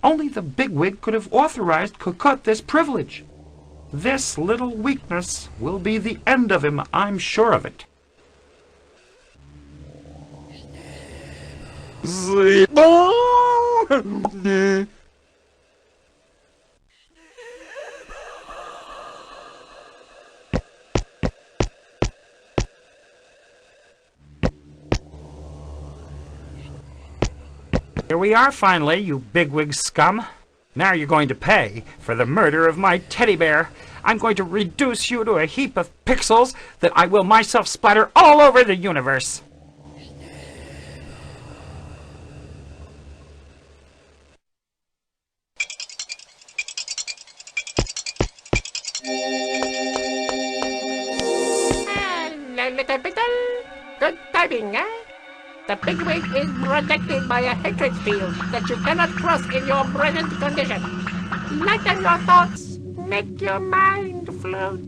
Only the bigwig could have authorized Cocotte this privilege. This little weakness will be the end of him, I'm sure of it. Here we are finally, you bigwig scum. Now you're going to pay for the murder of my teddy bear. I'm going to reduce you to a heap of pixels that I will myself splatter all over the universe. Good timing, eh? The bigwig is protected by a hatred field that you cannot cross in your present condition. Lighten your thoughts. Make your mind float.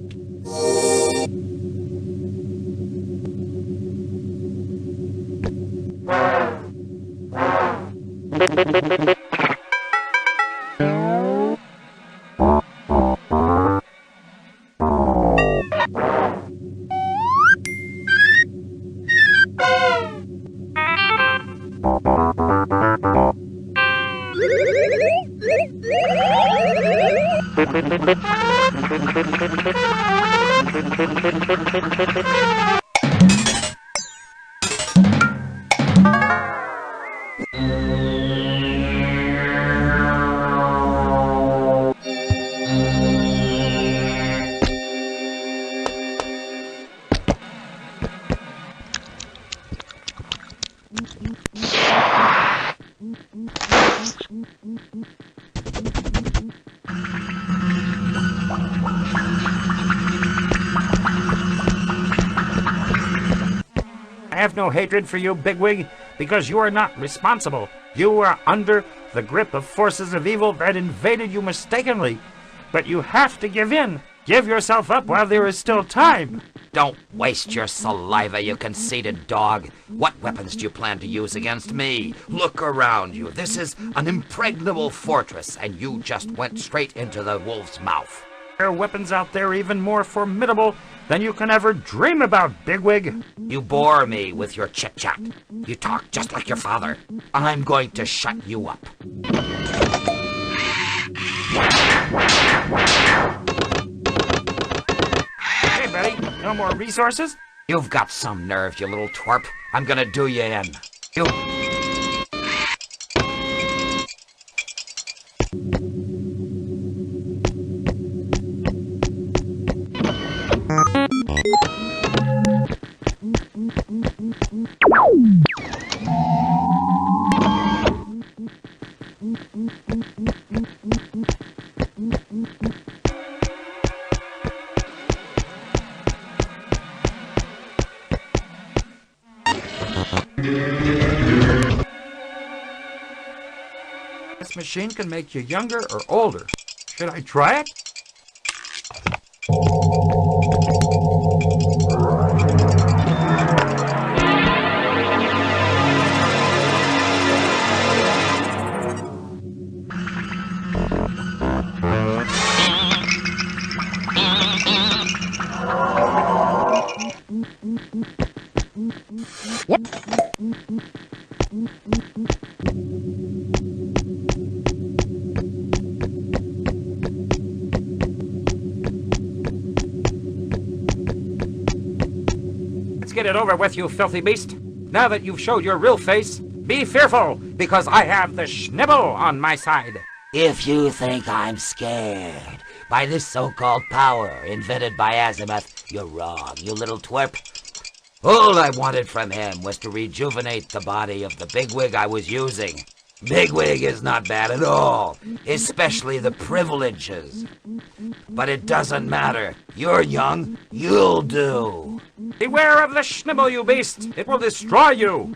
I have no hatred for you, bigwig, because you are not responsible. You are under the grip of forces of evil that invaded you mistakenly. But you have to give in. Give yourself up while there is still time. Don't waste your saliva, you conceited dog. What weapons do you plan to use against me? Look around you. This is an impregnable fortress, and you just went straight into the wolf's mouth. There are weapons out there even more formidable than you can ever dream about, bigwig. You bore me with your chit-chat. You talk just like your father. I'm going to shut you up. Hey, buddy, no more resources? You've got some nerve, you little twerp. I'm gonna do you in. You... This machine can make you younger or older. Should I try it? Let's get it over with, you filthy beast. Now that you've showed your real face, be fearful, because I have the Schnibble on my side. If you think I'm scared by this so-called power invented by Azimuth, you're wrong, you little twerp. All I wanted from him was to rejuvenate the body of the bigwig I was using. Bigwig is not bad at all, especially the privileges. But it doesn't matter. You're young, you'll do. Beware of the Schnibble, you beast! It will destroy you!